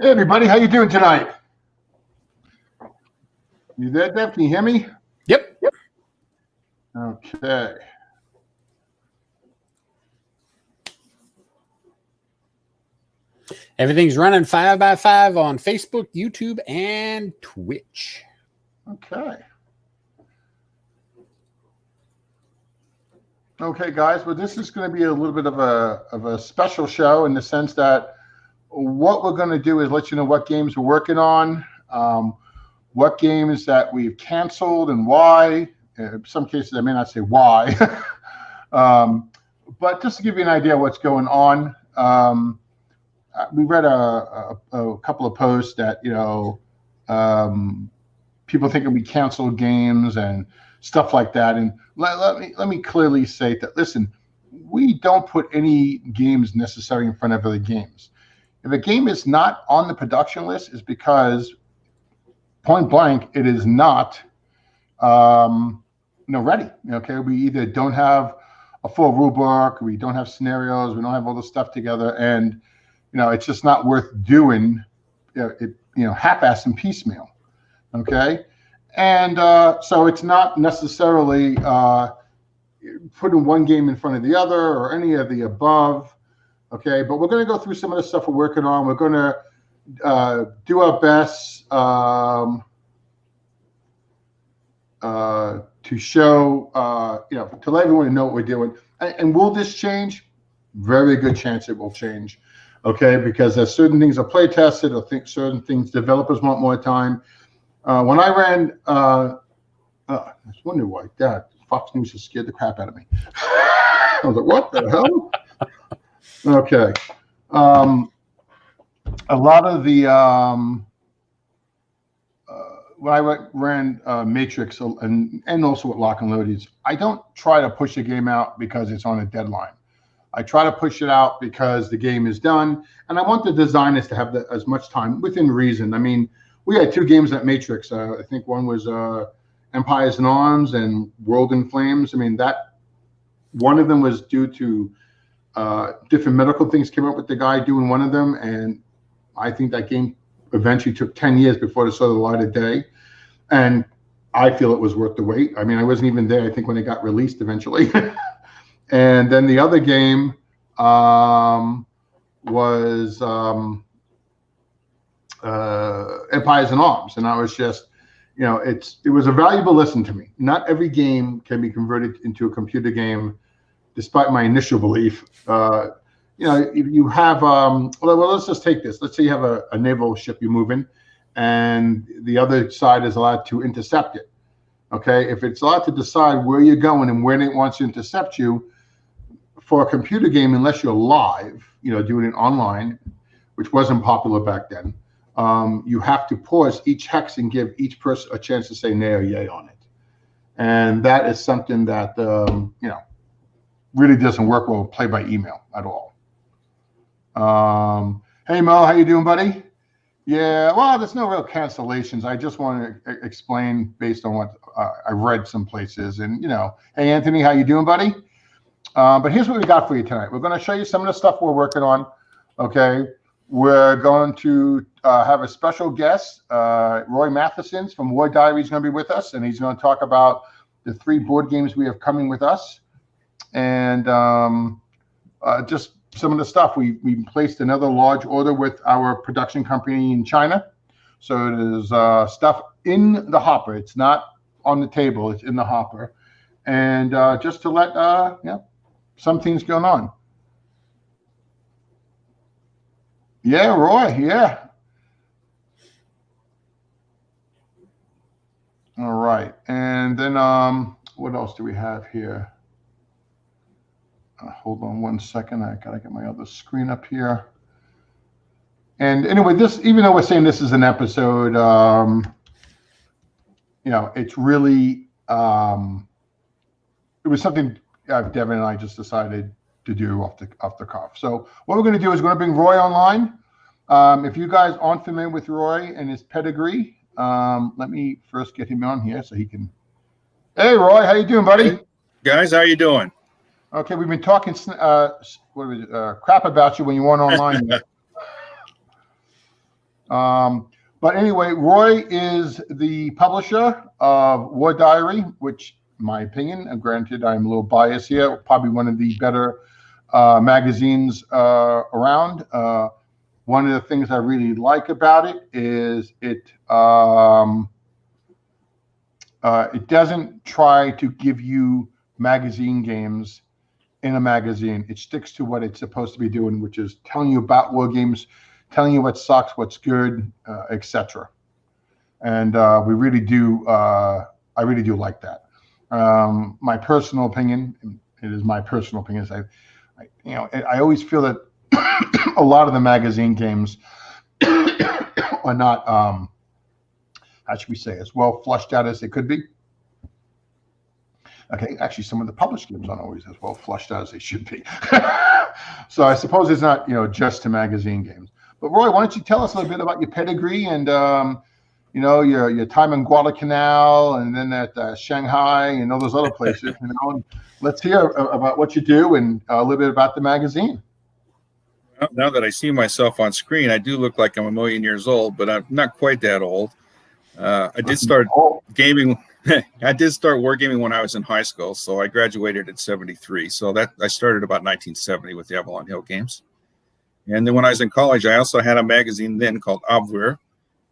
Hey everybody, how you doing tonight? You there, Deb? Can you hear me? Yep. Okay. Everything's running 5x5 on Facebook, YouTube, and Twitch. Okay. Okay, guys. Well, this is going to be a little bit of a special show in the sense that what we're going to do is let you know what games we're working on, what games that we've canceled and why. In some cases, I may not say why, but just to give you an idea of what's going on. We read a couple of posts that people thinking we canceled games and stuff like that. And let me clearly say that, listen, we don't put any games necessarily in front of other games. If a game is not on the production list, it's because point blank, it is not ready. Okay, we either don't have a full rule book, we don't have scenarios, we don't have all the stuff together, and it's just not worth doing half-ass and piecemeal. Okay, and so it's not necessarily putting one game in front of the other or any of the above. Okay, but we're going to go through some of the stuff we're working on. We're going to do our best to show, to let everyone know what we're doing. And will this change? Very good chance it will change. Okay, because there's certain things are play tested, or certain things developers want more time. When I ran, I was wondering why that Fox News has scared the crap out of me. I was like, what the hell? Okay. A lot of the when I ran Matrix and also with Lock and Loadies, I don't try to push a game out because it's on a deadline. I try to push it out because the game is done, and I want the designers to have as much time within reason. I mean, we had 2 games at Matrix. I think one was Empires in Arms and World in Flames. I mean, that one of them was due to different medical things came up with the guy doing one of them, and I think that game eventually took 10 years before it saw the light of day, and I feel it was worth the wait. I mean, I wasn't even there, I think, when it got released eventually. And then the other game was Empires in Arms, and I was just, it was a valuable lesson to me. Not every game can be converted into a computer game, despite my initial belief. If you have, well, let's just take this. Let's say you have a naval ship you move in, and the other side is allowed to intercept it. Okay, if it's allowed to decide where you're going and when it wants to intercept you, for a computer game, unless you're live, doing it online, which wasn't popular back then, you have to pause each hex and give each person a chance to say nay or yay on it. And that is something that, really doesn't work well with play by email at all. Hey Mo, how you doing, buddy? Yeah, well, there's no real cancellations. I just want to explain based on what I read some places. And hey Anthony, how you doing, buddy? But here's what we got for you tonight. We're going to show you some of the stuff we're working on. Okay, we're going to have a special guest, Roy Matheson's from War Diary is going to be with us, and he's going to talk about the 3 board games we have coming with us, and just some of the stuff. We placed another large order with our production company in China, so there's stuff in the hopper. It's not on the table; it's in the hopper, and just to let some things going on. Yeah, Roy. Yeah. All right, and then what else do we have here? Hold on one second. I gotta get my other screen up here. And anyway, this, even though we're saying this is an episode, it's really it was something Devin and I just decided to do off the cuff. So what we're going to do is we're going to bring Roy online. If you guys aren't familiar with Roy and his pedigree, let me first get him on here so he can. Hey Roy, how you doing, buddy? Hey, guys, how you doing? Okay, we've been talking crap about you when you weren't online yet. But anyway, Roy is the publisher of War Diary, which, in my opinion, and granted I'm a little biased here, probably one of the better magazines around. One of the things I really like about it is it doesn't try to give you magazine games in a magazine. It sticks to what it's supposed to be doing, which is telling you about war games, telling you what sucks, what's good, etc. And we really do. I really do like that. My personal opinion, it is my personal opinion, is I always feel that a lot of the magazine games are not, how should we say, as well flushed out as they could be. Okay, actually, some of the published games aren't always as well flushed out as they should be. So I suppose it's not, just to magazine games. But Roy, why don't you tell us a little bit about your pedigree and, your time in Guadalcanal and then at Shanghai and all those other places. And let's hear about what you do and a little bit about the magazine. Well, now that I see myself on screen, I do look like I'm a million years old, but I'm not quite that old. I did start gaming. I did start wargaming when I was in high school, so I graduated in '73. So that I started about 1970 with the Avalon Hill games. And then when I was in college, I also had a magazine then called Abwehr,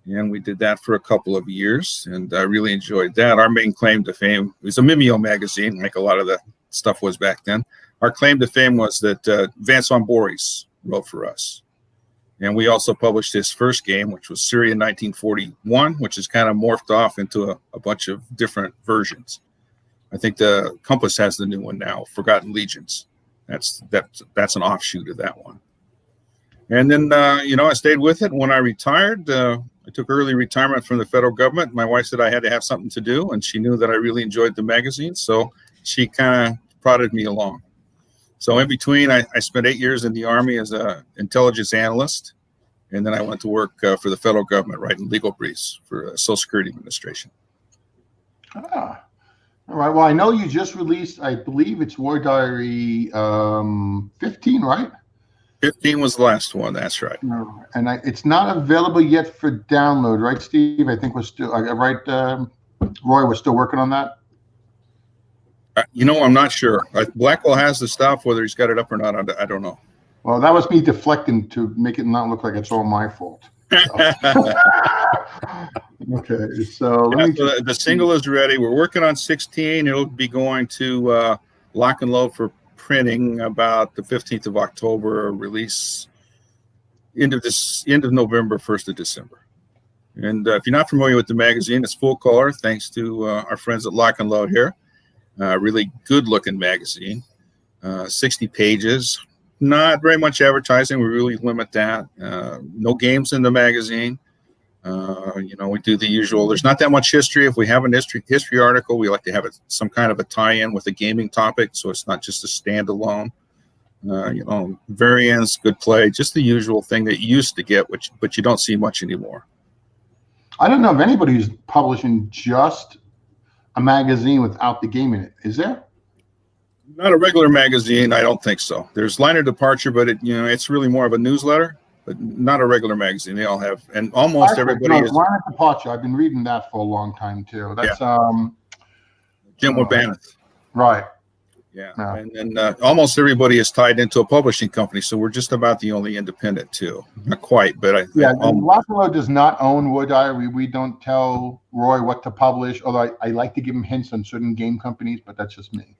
and we did that for a couple of years, and I really enjoyed that. Our main claim to fame was a Mimeo magazine, like a lot of the stuff was back then. Our claim to fame was that Vance von Boris wrote for us. And we also published his first game, which was Syria 1941, which is kind of morphed off into a bunch of different versions. I think the Compass has the new one now, Forgotten Legions. That's an offshoot of that one. And then, I stayed with it. When I retired, I took early retirement from the federal government. My wife said I had to have something to do, and she knew that I really enjoyed the magazine, so she kind of prodded me along. So in between, I spent 8 years in the Army as an intelligence analyst, and then I went to work for the federal government writing legal briefs for the Social Security Administration. All right. Well, I know you just released, I believe it's War Diary 15, right? 15 was the last one. That's right. And it's not available yet for download, right, Steve? I think we're still, right, Roy, we're still working on that? I'm not sure. Blackwell has the stuff. Whether he's got it up or not, I don't know. Well, that was me deflecting to make it not look like it's all my fault. So. Okay, so, so the single is ready. We're working on 16. It'll be going to lock and load for printing about the 15th of October, release end of November, 1st of December. And if you're not familiar with the magazine, it's full color, thanks to our friends at Lock and Load here. Really good looking magazine, 60 pages, not very much advertising. We really limit that. No games in the magazine. We do the usual. There's not that much history. If we have an history article, we like to have some kind of a tie-in with a gaming topic, so it's not just a standalone. Variants, good play, just the usual thing that you used to get, but you don't see much anymore. I don't know of anybody who's publishing just a magazine without the game in it. Is there? Not a regular magazine. I don't think so. There's Line of Departure, but it's really more of a newsletter, but not a regular magazine. They all have, and almost everybody is. Line of Departure. I've been reading that for a long time too. That's Jim Wabaneth. Right. Yeah. And then almost everybody is tied into a publishing company, so we're just about the only independent too. Not quite, but Lock and Load does not own War Diary. We don't tell Roy what to publish, although I like to give him hints on certain game companies, but that's just me.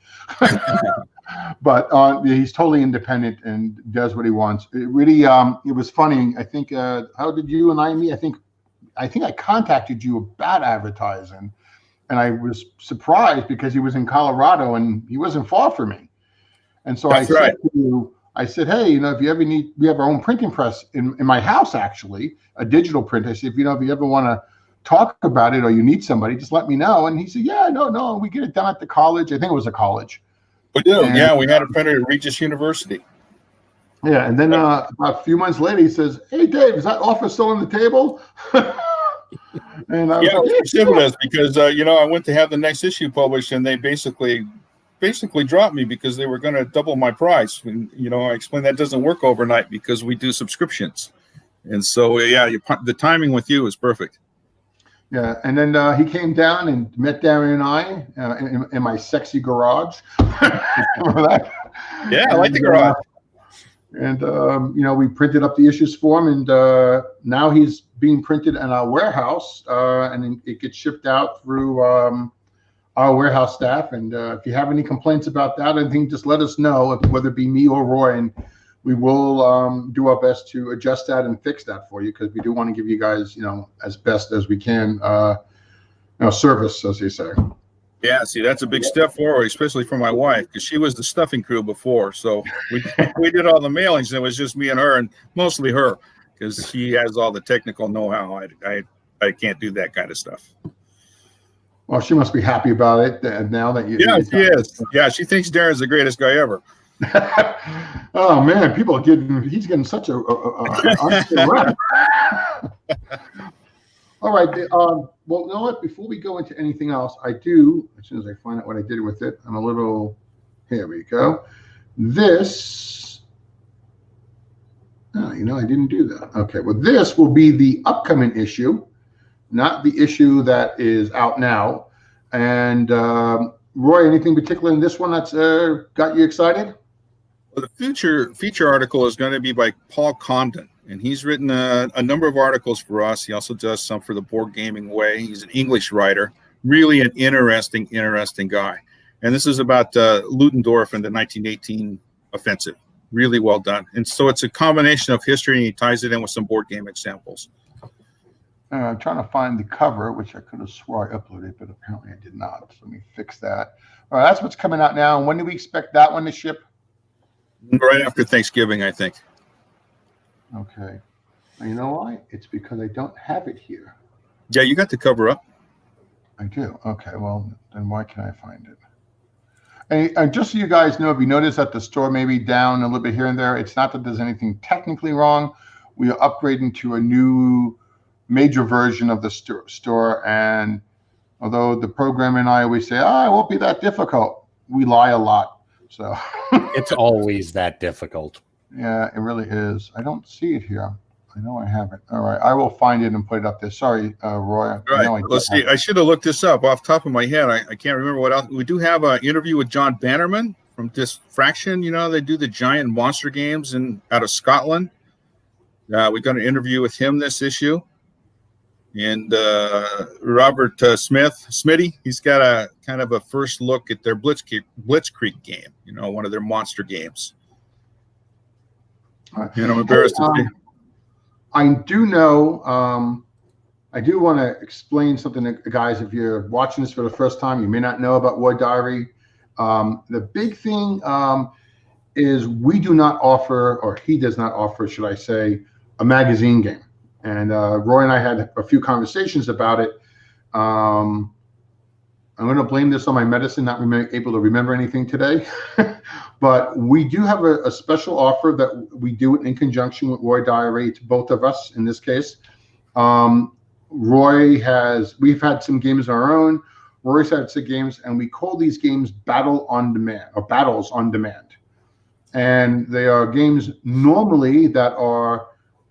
But he's totally independent and does what he wants. It really, it was funny. I think, how did you and I meet? I think I contacted you about advertising. And I was surprised because he was in Colorado and he wasn't far from me. And so I said to you, hey, if you ever need, we have our own printing press in my house, actually, a digital print. I said, if you ever want to talk about it or you need somebody, just let me know. And he said, yeah, no, we get it done at the college. I think it was a college. We do. And, we had a printer at Regis University. Yeah. And then a few months later, he says, hey, Dave, is that offer still on the table? And I was because I went to have the next issue published, and they basically dropped me because they were going to double my price. And I explained that doesn't work overnight because we do subscriptions. And so, yeah, the timing with you is perfect. Yeah, and then he came down and met Darren and I in my sexy garage. Remember that? Yeah, I like the garage. And we printed up the issues for him, and now he's being printed in our warehouse, and then it gets shipped out through our warehouse staff. And if you have any complaints about that, I think just let us know, whether it be me or Roy, and we will do our best to adjust that and fix that for you, because we do want to give you guys, as best as we can, service, as they say. Yeah, see, that's a big step forward, especially for my wife, because she was the stuffing crew before. So we did all the mailings. And it was just me and her, and mostly her, because she has all the technical know-how. I can't do that kind of stuff. Well, she must be happy about it now that you. Yeah, she is. Yeah, she thinks Darren's the greatest guy ever. Oh man, he's getting such a rep. All right. Well, you know what? Before we go into anything else, as soon as I find out what I did with it, here we go. This, I didn't do that. Okay. Well, this will be the upcoming issue, not the issue that is out now. And Roy, anything particular in this one that's got you excited? Well, the feature article is going to be by Paul Condon, and he's written a number of articles for us. He also does some for the Board Gaming Way. He's an English writer, really an interesting guy. And this is about Ludendorff and the 1918 offensive. Really well done. And so it's a combination of history, and he ties it in with some board game examples. I'm trying to find the cover, which I could have swore I uploaded, but apparently I did not. So let me fix that. All right, that's what's coming out now. And when do we expect that one to ship? Right after Thanksgiving, I think. Okay. And you know why? It's because I don't have it here. Yeah, you got the cover up. I do. Okay. Well, then why can't I find it? And just so you guys know, if you notice that the store may be down a little bit here and there, it's not that there's anything technically wrong. We are upgrading to a new major version of the store. And although the program and I always say, it won't be that difficult, we lie a lot. So it's always that difficult. Yeah, it really is. I don't see it here. I know I have it. All right, I will find it and put it up there. Sorry, Roy. All right, let's see. I should have looked this up off the top of my head. I can't remember what else. We do have an interview with John Bannerman from Distraction. They do the giant monster games out of Scotland. We got an interview with him this issue. And Robert Smitty, he's got a kind of a first look at their Blitzkrieg game, one of their monster games. I'm embarrassed to say. I do know, I do want to explain something, guys. If you're watching this for the first time, you may not know about War Diary. The big thing is we do not offer, or he does not offer, should I say, a magazine game. And Roy and I had a few conversations about it. I'm going to blame this on my medicine, not able to remember anything today. But we do have a special offer that we do in conjunction with Roy Diary to both of us in this case. We've had some games of our own. Roy's had some games, and we call these games Battle on Demand, or Battles on Demand. And they are games normally that are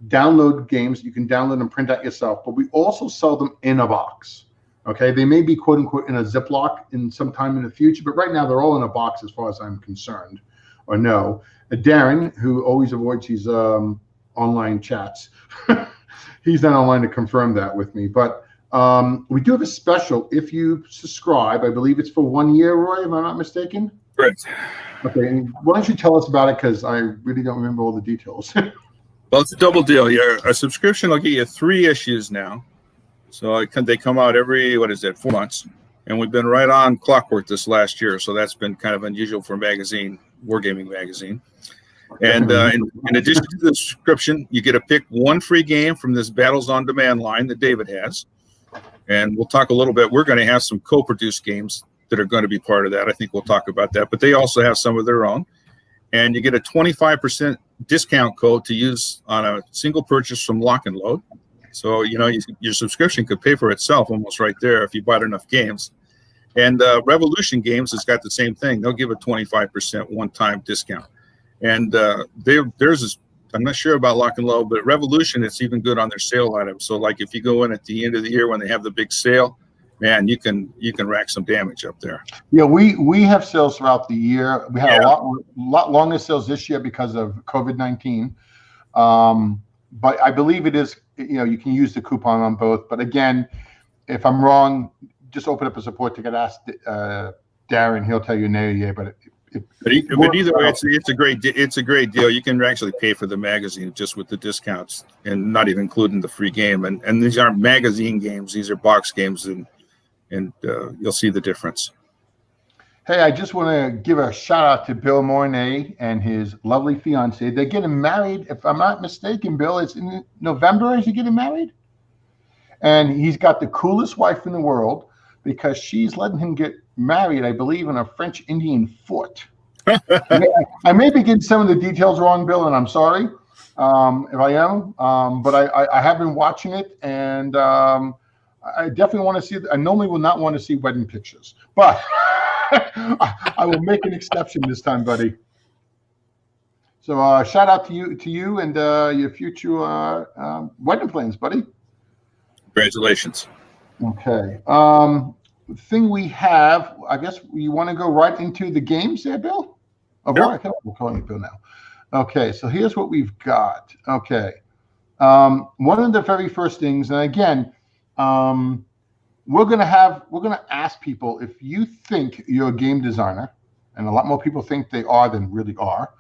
download games. You can download and print out yourself, but we also sell them in a box. Okay, they may be quote unquote in a Ziploc in some time in the future, but right now they're all in a box as far as I'm concerned. Or no, Darren, who always avoids his online chats, he's not online to confirm that with me. But we do have a special if you subscribe. I believe it's for 1 year, Roy, am I not mistaken? Correct. Okay, and why don't you tell us about it, because I really don't remember all the details. Well, it's a double deal. A subscription will get you 3 issues now. So they come out every, 4 months. And we've been right on clockwork this last year. So that's been kind of unusual for a magazine, Wargaming magazine. And in addition to the subscription, you get to pick 1 free game from this Battles on Demand line that David has. And we'll talk a little bit. We're going to have some co-produced games that are going to be part of that. I think we'll talk about that. But they also have some of their own. And you get a 25% discount code to use on a single purchase from Lock and Load. So, your subscription could pay for itself almost right there if you bought enough games. And Revolution Games has got the same thing. They'll give a 25% one-time discount. And theirs is I'm not sure about Lock and Load, but Revolution, it's even good on their sale items. So like if you go in at the end of the year when they have the big sale, man, you can rack some damage up there. Yeah, we have sales throughout the year. We had a lot longer sales this year because of COVID-19. But I believe it is, you can use the coupon on both. But again, if I'm wrong, just open up a support ticket. Ask Darren; he'll tell you nay or yay. But either way, it's a great deal. You can actually pay for the magazine just with the discounts, and not even including the free game. And these aren't magazine games; these are box games, and you'll see the difference. Hey, I just want to give a shout out to Bill Mornay and his lovely fiance. They're getting married, if I'm not mistaken, Bill. It's in November. Is he getting married? And he's got the coolest wife in the world because she's letting him get married, I believe, in a French Indian fort. I may be getting some of the details wrong, Bill, and I'm sorry if I am. But I have been watching it, and I definitely want to see it. I normally will not want to see wedding pictures, but I will make an exception this time, buddy. So shout out to you and your future wedding plans, buddy. Congratulations. Okay. The thing we have, I guess you want to go right into the games there, Bill? Oh, boy, we're calling you Bill now. Okay, so here's what we've got. Okay. One of the very first things, and again, we're gonna ask people if you think you're a game designer, and a lot more people think they are than really are.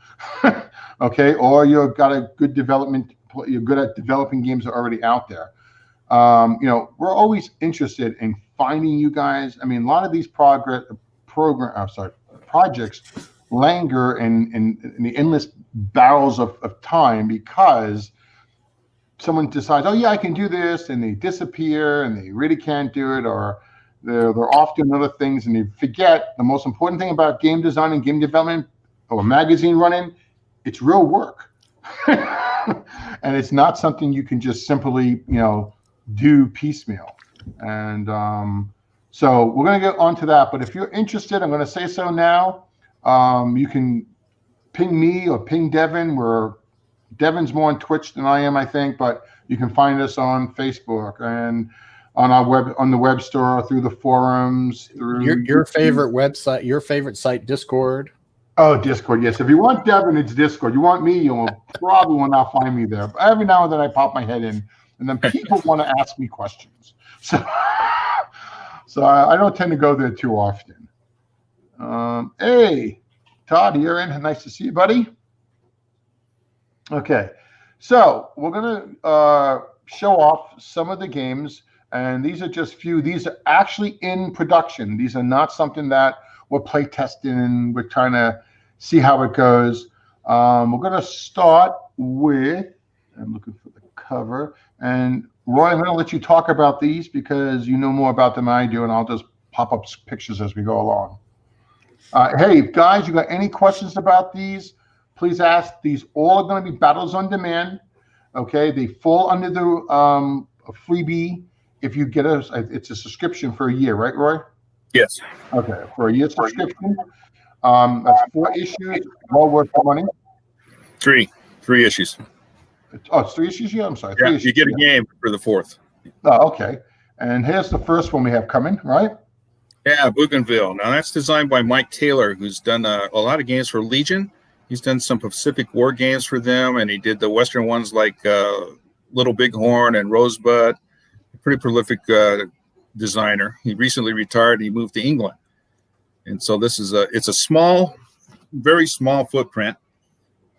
Okay, or you've got a good development, you're good at developing games that are already out there. We're always interested in finding you guys. I mean, a lot of these projects linger in the endless barrels of time because someone decides, oh yeah, I can do this, and they disappear and they really can't do it, or they're off doing other things and they forget the most important thing about game design and game development or magazine running. It's real work. And it's not something you can just simply, do piecemeal. And so we're going to get onto that. But if you're interested, I'm going to say so now. You can ping me or ping Devin. Devin's more on Twitch than I am, I think, but you can find us on Facebook and on the web store, through the forums, through your favorite website, your favorite site, Discord. Oh, Discord, yes. If you want Devin, it's Discord. You want me, you'll probably will not find me there. But every now and then I pop my head in, and then people want to ask me questions. So I don't tend to go there too often. Hey, Todd, you're in. Nice to see you, buddy. Okay, so we're going to show off some of the games, and these are just few. These are actually in production. These are not something that we're play testing and we're trying to see how it goes. We're going to start with, I'm looking for the cover, and Roy, I'm going to let you talk about these because you know more about them than I do, and I'll just pop up pictures as we go along. Hey, guys, you got any questions about these? Please ask. These all are going to be battles on demand. Okay, they fall under the freebie. If you get it's a subscription for a year, right, Roy? Yes. Okay, for a year subscription. That's 4 issues, well worth the money. Three issues. Oh, it's 3 issues. Yeah, I'm sorry. Yeah, 3 issues, you get a game for the 4th. Oh, okay. And here's the first one we have coming, right? Yeah, Bougainville. Now that's designed by Mike Taylor, who's done a lot of games for Legion. He's done some Pacific War games for them, and he did the Western ones like Little Bighorn and Rosebud. A pretty prolific designer. He recently retired. And he moved to England, and so it's a small, very small footprint.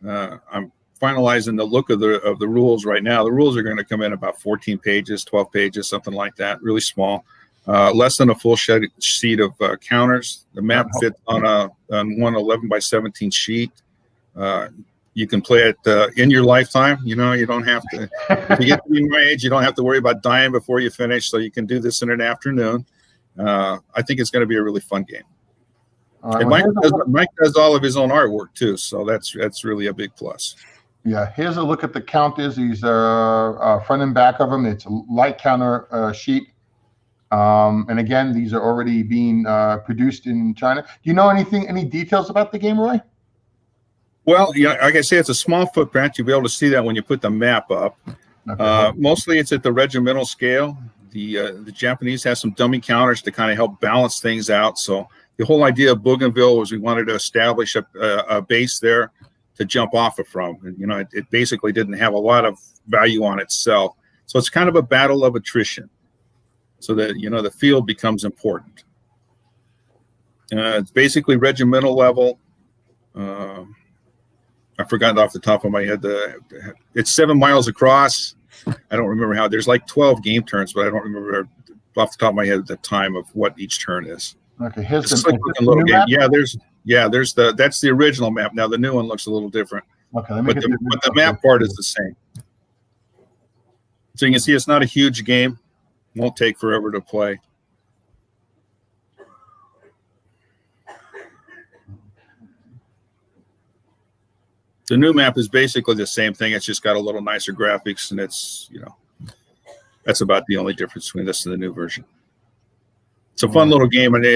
I'm finalizing the look of the rules right now. The rules are going to come in about 14 pages, 12 pages, something like that. Really small. Less than a full sheet of counters. The map fits on one 11 by 17 sheet. You can play it in your lifetime. You don't have to. If you get to be my age, you don't have to worry about dying before you finish. So you can do this in an afternoon. I think it's going to be a really fun game. And Mike does all of his own artwork too, so that's really a big plus. Yeah, here's a look at the counters. These are front and back of them. It's a light counter sheet. And again, these are already being produced in China. Do you know any details about the game, Roy? Well, like I say, it's a small footprint. You'll be able to see that when you put the map up. Okay. Mostly it's at the regimental scale. The Japanese have some dummy counters to kind of help balance things out. So the whole idea of Bougainville was we wanted to establish a base there to jump off of from. And, it basically didn't have a lot of value on itself. So it's kind of a battle of attrition. So that, the field becomes important. It's basically regimental level. I forgot off the top of my head. It's 7 miles across. I don't remember how. There's like 12 game turns, but I don't remember off the top of my head the time of what each turn is. Okay, here's the little game. Map? That's the original map. Now the new one looks a little different. Okay, but the map part is the same. So you can see it's not a huge game. Won't take forever to play. The new map is basically the same thing. It's just got a little nicer graphics, and it's, that's about the only difference between this and the new version. It's a fun little game, and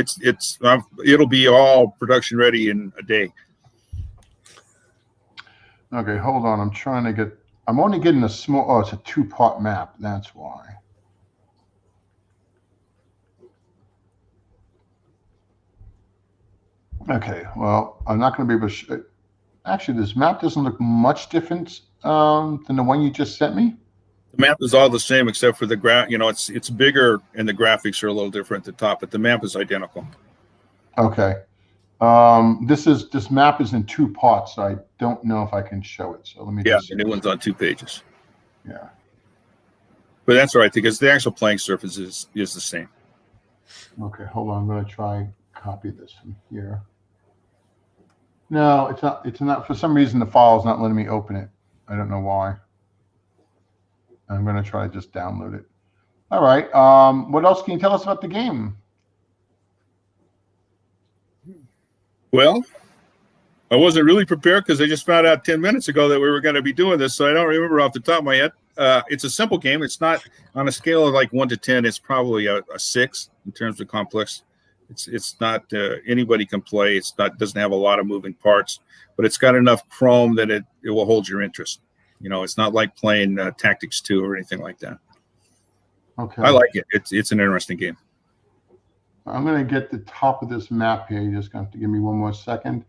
it'll be all production ready in a day. Okay, hold on. I'm only getting a small. Oh, it's a 2-part map. That's why. Okay, well, I'm not going to be able to. Actually, this map doesn't look much different than the one you just sent me. The map is all the same except for the it's bigger and the graphics are a little different at the top, but the map is identical. Okay. This map is in 2 parts, so I don't know if I can show it. So let me the new one's on 2 pages. Yeah. But that's all right, because the actual playing surface is the same. Okay, hold on. I'm going to try copy this from here. No, it's not. It's not. For some reason, the file is not letting me open it. I don't know why. I'm going to try to just download it. All right. What else can you tell us about the game? Well, I wasn't really prepared because I just found out 10 minutes ago that we were going to be doing this, so I don't remember off the top of my head. It's a simple game. It's not on a scale of like 1 to 10. It's probably a 6 in terms of complex. It's not anybody can play. Doesn't have a lot of moving parts, but it's got enough chrome that it will hold your interest. It's not like playing Tactics 2 or anything like that. Okay. I like it. It's an interesting game. I'm going to get the top of this map here. You're just going to have to give me one more second.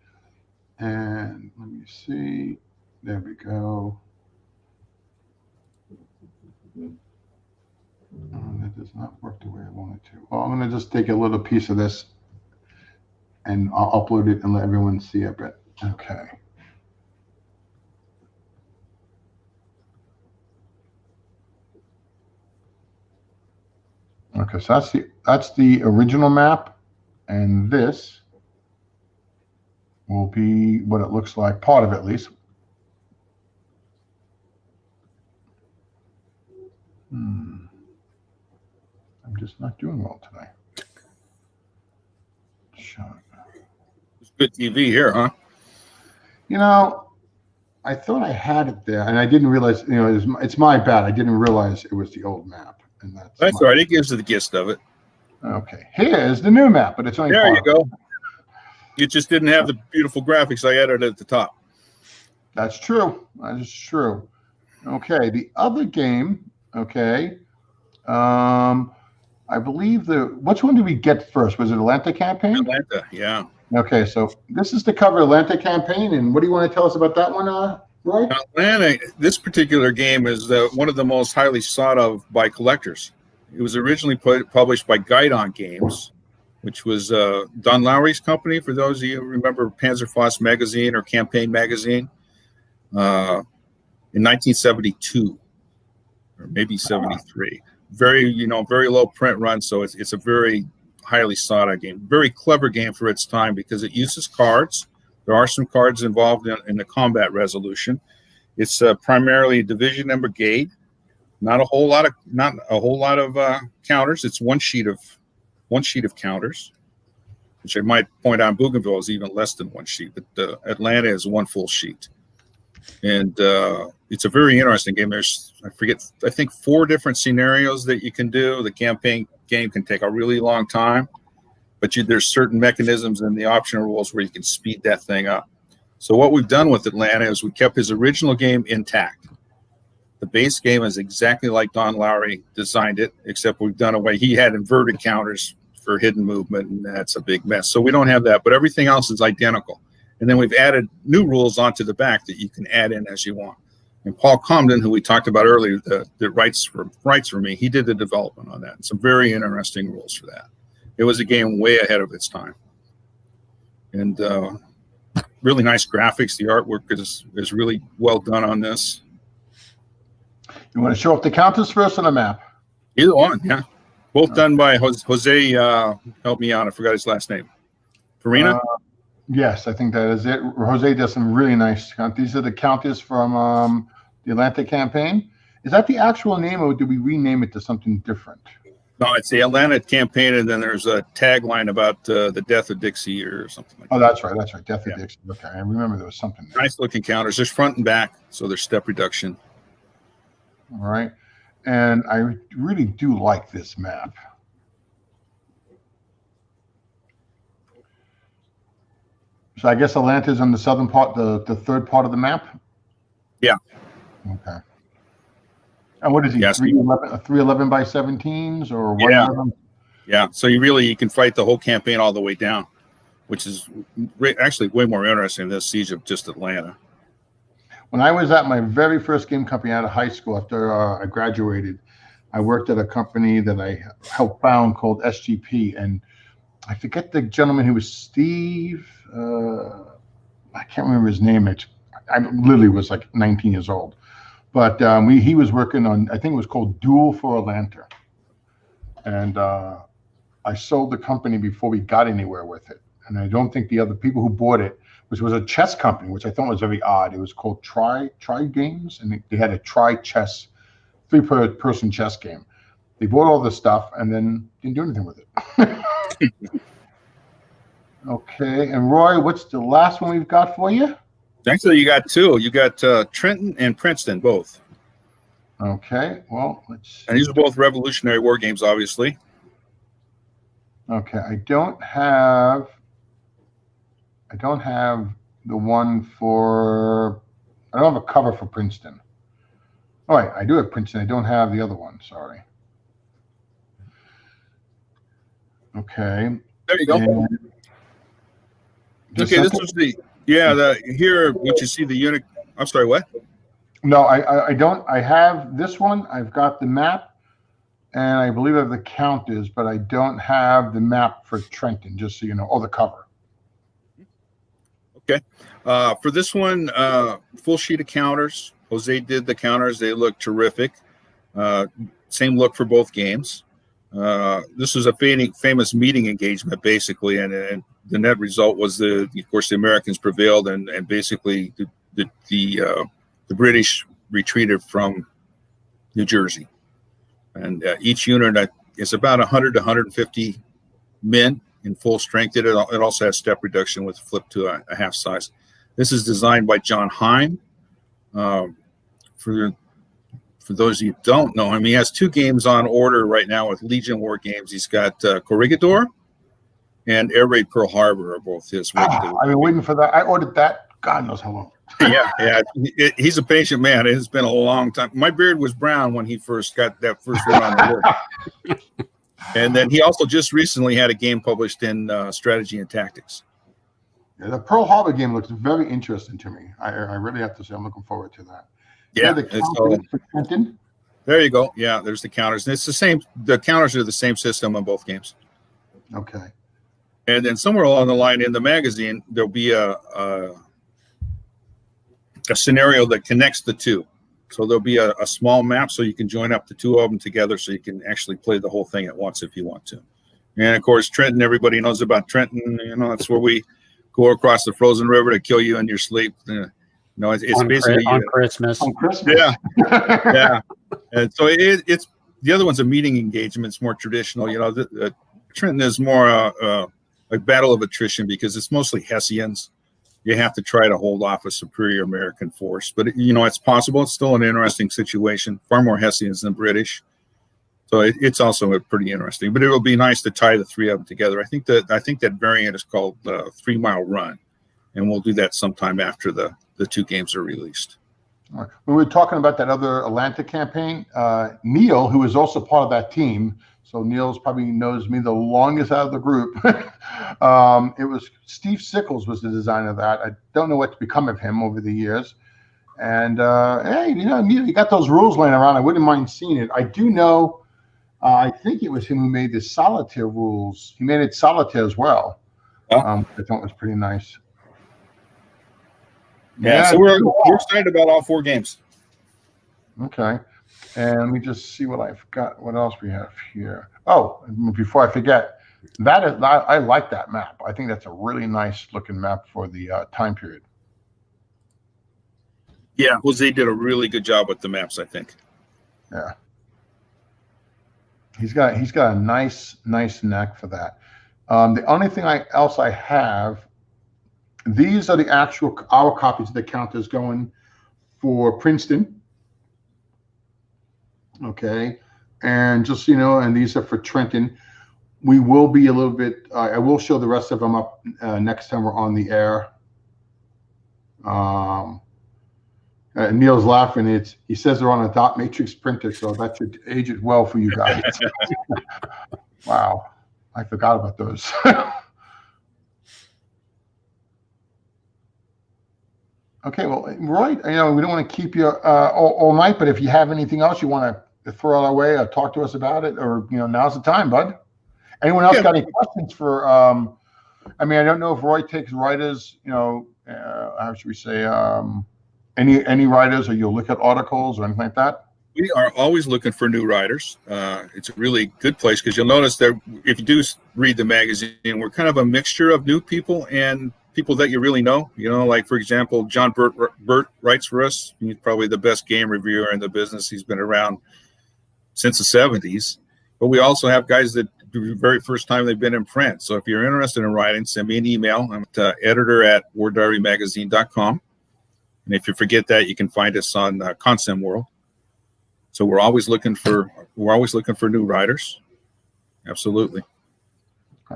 And let me see. There we go. That does not work the way I want it to. Well, I'm going to just take a little piece of this and I'll upload it and let everyone see it. But okay. Okay, so that's the original map, and this will be what it looks like, part of it at least. I'm just not doing well today. It's good TV here, huh? I thought I had it there, and I didn't realize. It's my bad. I didn't realize it was the old map, and that's all right. It gives you the gist of it. Okay, here's the new map, but it's only there. You go. It just didn't have the beautiful graphics I added at the top. That's true. That is true. Okay, the other game. Okay, I believe which one did we get first? Was it Atlanta campaign? Atlanta, yeah. Okay, so this is the cover Atlanta campaign, and what do you want to tell us about that one, Roy? Atlanta, this particular game is one of the most highly sought of by collectors. It was originally published by Guidon Games, which was Don Lowry's company, for those of you who remember Panzerfaust magazine or Campaign magazine, in 1972, or maybe 73. Very low print run, so it's a very highly sought out game. Very clever game for its time because it uses cards. There are some cards involved in the combat resolution. It's primarily division and brigade. Not a whole lot of counters. It's one sheet of counters, which I might point out, Bougainville is even less than one sheet, but Atlanta is one full sheet. And it's a very interesting game. There's, I think 4 different scenarios that you can do. The campaign game can take a really long time, but there's certain mechanisms in the optional rules where you can speed that thing up. So what we've done with Atlanta is we kept his original game intact. The base game is exactly like Don Lowry designed it, except we've done away. He had inverted counters for hidden movement, and that's a big mess. So we don't have that, but everything else is identical. And then we've added new rules onto the back that you can add in as you want. And Paul Comden, who we talked about earlier, that writes for me, he did the development on that. And some very interesting rules for that. It was a game way ahead of its time. And really nice graphics. The artwork is really well done on this. You want to show up the counters first on the map? Either one, yeah. Both done by Jose, help me out, I forgot his last name. Farina? Yes, I think that is it. Jose does some really nice count. These are the counters from the Atlanta campaign. Is that the actual name, or do we rename it to something different? No, it's the Atlanta campaign, and then there's a tagline about the death of Dixie or something like that. Oh, that's right. That's right. Death of Dixie. Okay, I remember there was something there. Nice looking counters. There's front and back, so there's step reduction. All right. And I really do like this map. So I guess Atlanta's on the southern part, the third part of the map? Yeah. Okay. And what is he, Yes. 311 by 17s or 111? Yeah. So you can fight the whole campaign all the way down, which is actually way more interesting than the Siege of just Atlanta. When I was at my very first game company out of high school after I graduated, I worked at a company that I helped found called SGP, and I forget the gentleman who was Steve. I can't remember his name. I literally was like 19 years old, but he was working on, I think it was called Duel for Atlanta, and I sold the company before we got anywhere with it, and I don't think the other people who bought it, which was a chess company, which I thought was very odd. It was called Try Games, and they had a Try Chess, three-person chess game. They bought all this stuff and then didn't do anything with it. Okay, and Roy, what's the last one we've got for you? Actually, you got two. You got Trenton and Princeton, both. Okay, well, let's. And these are both Revolutionary War games, obviously. Okay, I don't have the one for. I don't have a cover for Princeton. All right, I do have Princeton. I don't have the other one. Sorry. Okay. There you go. Okay, this was here what you see the unit. I'm sorry, what? No, I don't. I have this one. I've got the map, and I believe I have the counters, but I don't have the map for Trenton. Just so you know, or the cover. Okay, for this one, full sheet of counters. Jose did the counters. They look terrific. Same look for both games. This was a famous meeting engagement, basically, and the net result was of course, the Americans prevailed, and basically the British retreated from New Jersey. And each unit is about 100 to 150 men in full strength. It also has step reduction with flip to a half size. This is designed by John Heim. For those of you who don't know him, he has two games on order right now with Legion War games. He's got Corregidor and Air Raid Pearl Harbor are both his. I've been waiting for that. I ordered that. God knows how long. Yeah. He's a patient man. It has been a long time. My beard was brown when he first got that first one on the list. And then he also just recently had a game published in Strategy and Tactics. Yeah, the Pearl Harbor game looks very interesting to me. I really have to say I'm looking forward to that. Yeah, there you go. Yeah, there's the counters. And it's the same. The counters are the same system on both games. Okay. And then somewhere along the line in the magazine, there'll be a scenario that connects the two. So there'll be a small map so you can join up the two of them together so you can actually play the whole thing at once if you want to. And of course, Trenton, everybody knows about Trenton. You know, that's where we go across the frozen river to kill you in your sleep. No, it's basically on Christmas. On Christmas. Yeah. And so it's the other one's a meeting engagement. It's more traditional. You know, Trenton is more a battle of attrition because it's mostly Hessians. You have to try to hold off a superior American force, but you know it's possible. It's still an interesting situation. Far more Hessians than British, so it's also pretty interesting. But it will be nice to tie the three of them together. I think that variant is called 3 Mile Run. and we'll do that sometime after the 2 games are released. All right. We were talking about that other Atlanta campaign. Neil, who is also part of that team, so Neil's probably knows me the longest out of the group. It was Steve Sickles was the designer of that. I don't know what's become of him over the years. And hey, Neil, you got those rules laying around. I wouldn't mind seeing it. I do know. I think it was him who made the solitaire rules. He made it solitaire as well. I thought it was pretty nice. Yeah, so we're excited about all 4 games. Okay. And let me just see what I forgot. What else we have here? Oh, before I forget, I like that map. I think that's a really nice looking map for the time period. Yeah, Jose did a really good job with the maps, I think. Yeah. He's got a nice neck for that. The only thing else I have, these are the actual our copies of the counters going for Princeton. Okay, and just and these are for Trenton. We will be a little bit. I will show the rest of them up next time we're on the air. Neil's laughing. He says they're on a dot matrix printer, so that should age it well for you guys. Wow, I forgot about those. Okay, well, right. We don't want to keep you all night, but if you have anything else you want to throw it our way or talk to us about it, or now's the time, bud. Anyone else got any questions for? I don't know if Roy takes writers. How should we say? Any writers, or you'll look at articles or anything like that? We are always looking for new writers. It's a really good place because you'll notice that if you do read the magazine, we're kind of a mixture of new people and people that you really know. Like, for example, John Burt writes for us. He's probably the best game reviewer in the business. He's been around since the 70s. But we also have guys that the very first time they've been in print. So if you're interested in writing, send me an email. I'm at editor@wardiarymagazine.com. And if you forget that, you can find us on Consem World. So we're always looking for new writers. Absolutely.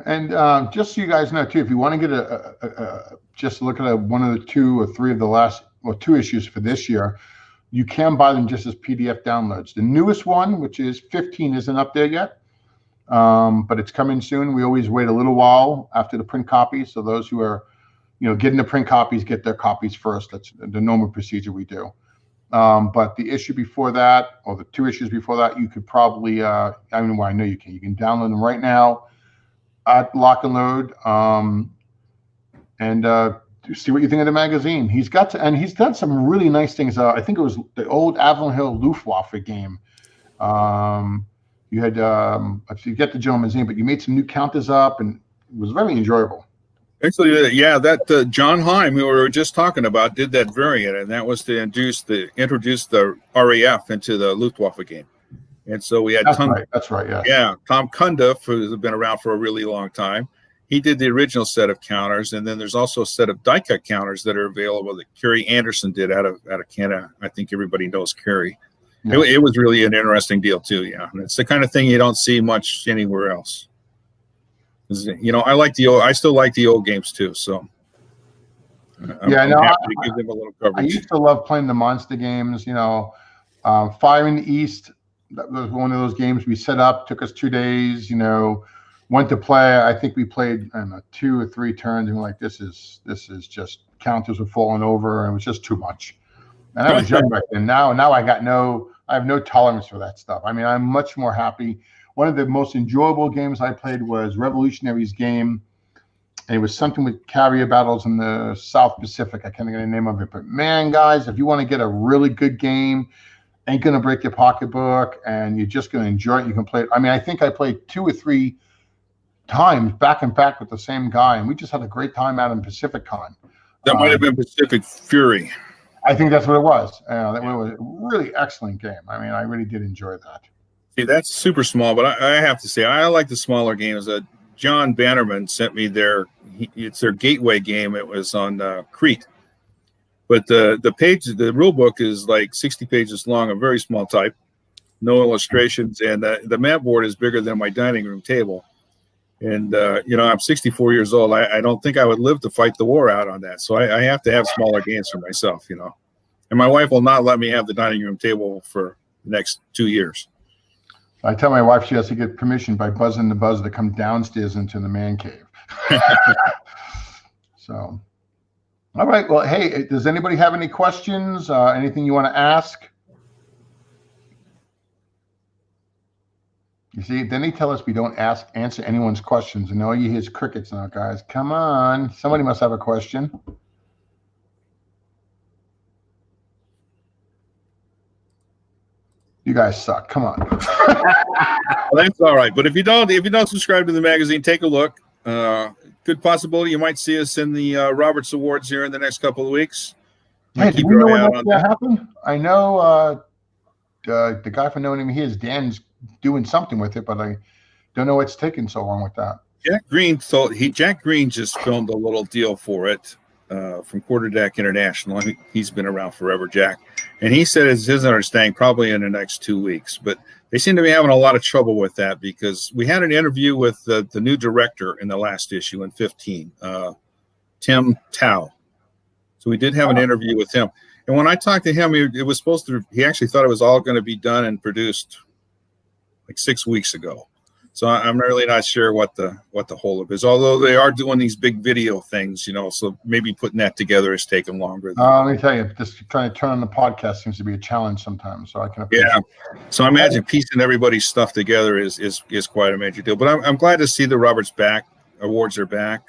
And just so you guys know too, if you want to get just look at one of the 2 or 3 of the last 2 issues for this year, you can buy them just as PDF downloads. The newest one, which is 15, isn't up there yet, but it's coming soon. We always wait a little while after the print copies, so those who are getting the print copies get their copies first. That's the normal procedure we do. But the issue before that, or the 2 issues before that, you could probably I know you can. You can download them right now at Lock and Load, and see what you think of the magazine. He's done some really nice things. I think it was the old Avalon Hill Luftwaffe game. You had I forget the gentleman's name, but you made some new counters up, and it was very enjoyable. Actually, yeah, that John Heim, who we were just talking about, did that variant, and that was to introduce the RAF into the Luftwaffe game. And so we had that's right. Yeah. Yeah, Tom Cundiff, who's been around for a really long time. He did the original set of counters, and then there's also a set of die-cut counters that are available that Kerry Anderson did out of Canada. I think everybody knows Kerry. Yeah. It was really an interesting deal too. Yeah, and it's the kind of thing you don't see much anywhere else. I still like the old games too. So I'm happy to give them a little coverage. I used to love playing the monster games. Fire in the East. That was one of those games we set up. Took us 2 days. Went to play. I think we played 2 or 3 turns, and we're like, this is just counters were falling over, and it was just too much. And I was young back then. Now I have no tolerance for that stuff. I'm much more happy. One of the most enjoyable games I played was Revolutionaries game. And it was something with carrier battles in the South Pacific. I can't think of the name of it. But man, guys, if you want to get a really good game, ain't going to break your pocketbook, and you're just going to enjoy it, you can play it. I think I played 2 or 3 times back and back with the same guy, and we just had a great time out in Pacific Con. That might have been Pacific Fury. I think that's what it was. That was a really excellent game. I really did enjoy that. See, that's super small, but I have to say I like the smaller games. John Bannerman sent me it's their gateway game. It was on Crete, but the rule book is like 60 pages long, a very small type, no illustrations, and the map board is bigger than my dining room table. And, I'm 64 years old. I don't think I would live to fight the war out on that. So I have to have smaller games for myself, And my wife will not let me have the dining room table for the next 2 years. I tell my wife she has to get permission by buzzing the buzzer to come downstairs into the man cave. So, all right. Well, hey, does anybody have any questions? Anything you want to ask? You see, then they tell us we don't answer anyone's questions, and all you hear is crickets now, guys. Come on. Somebody must have a question. You guys suck. Come on. Well, that's all right. But if you don't subscribe to the magazine, take a look. Good possibility you might see us in the Roberts Awards here in the next couple of weeks. Hey, do we know when that's going to happen? I know the guy from No Name Here, Dan's doing something with it, but I don't know what's taking so long with that. Jack Green just filmed a little deal for it from Quarterdeck International. I mean, he's been around forever, Jack. And he said it's his understanding probably in the next 2 weeks. But they seem to be having a lot of trouble with that because we had an interview with the new director in the last issue in 15, Tim Tao. So we did have an interview with him. And when I talked to him, he actually thought it was all going to be done and produced like 6 weeks ago. So I'm really not sure what the holdup is. Although they are doing these big video things, so maybe putting that together is taking longer. Let me tell you, just trying to turn on the podcast seems to be a challenge sometimes. So I can appreciate. Yeah. So I imagine piecing everybody's stuff together is quite a major deal. But I'm glad to see the Roberts Awards are back.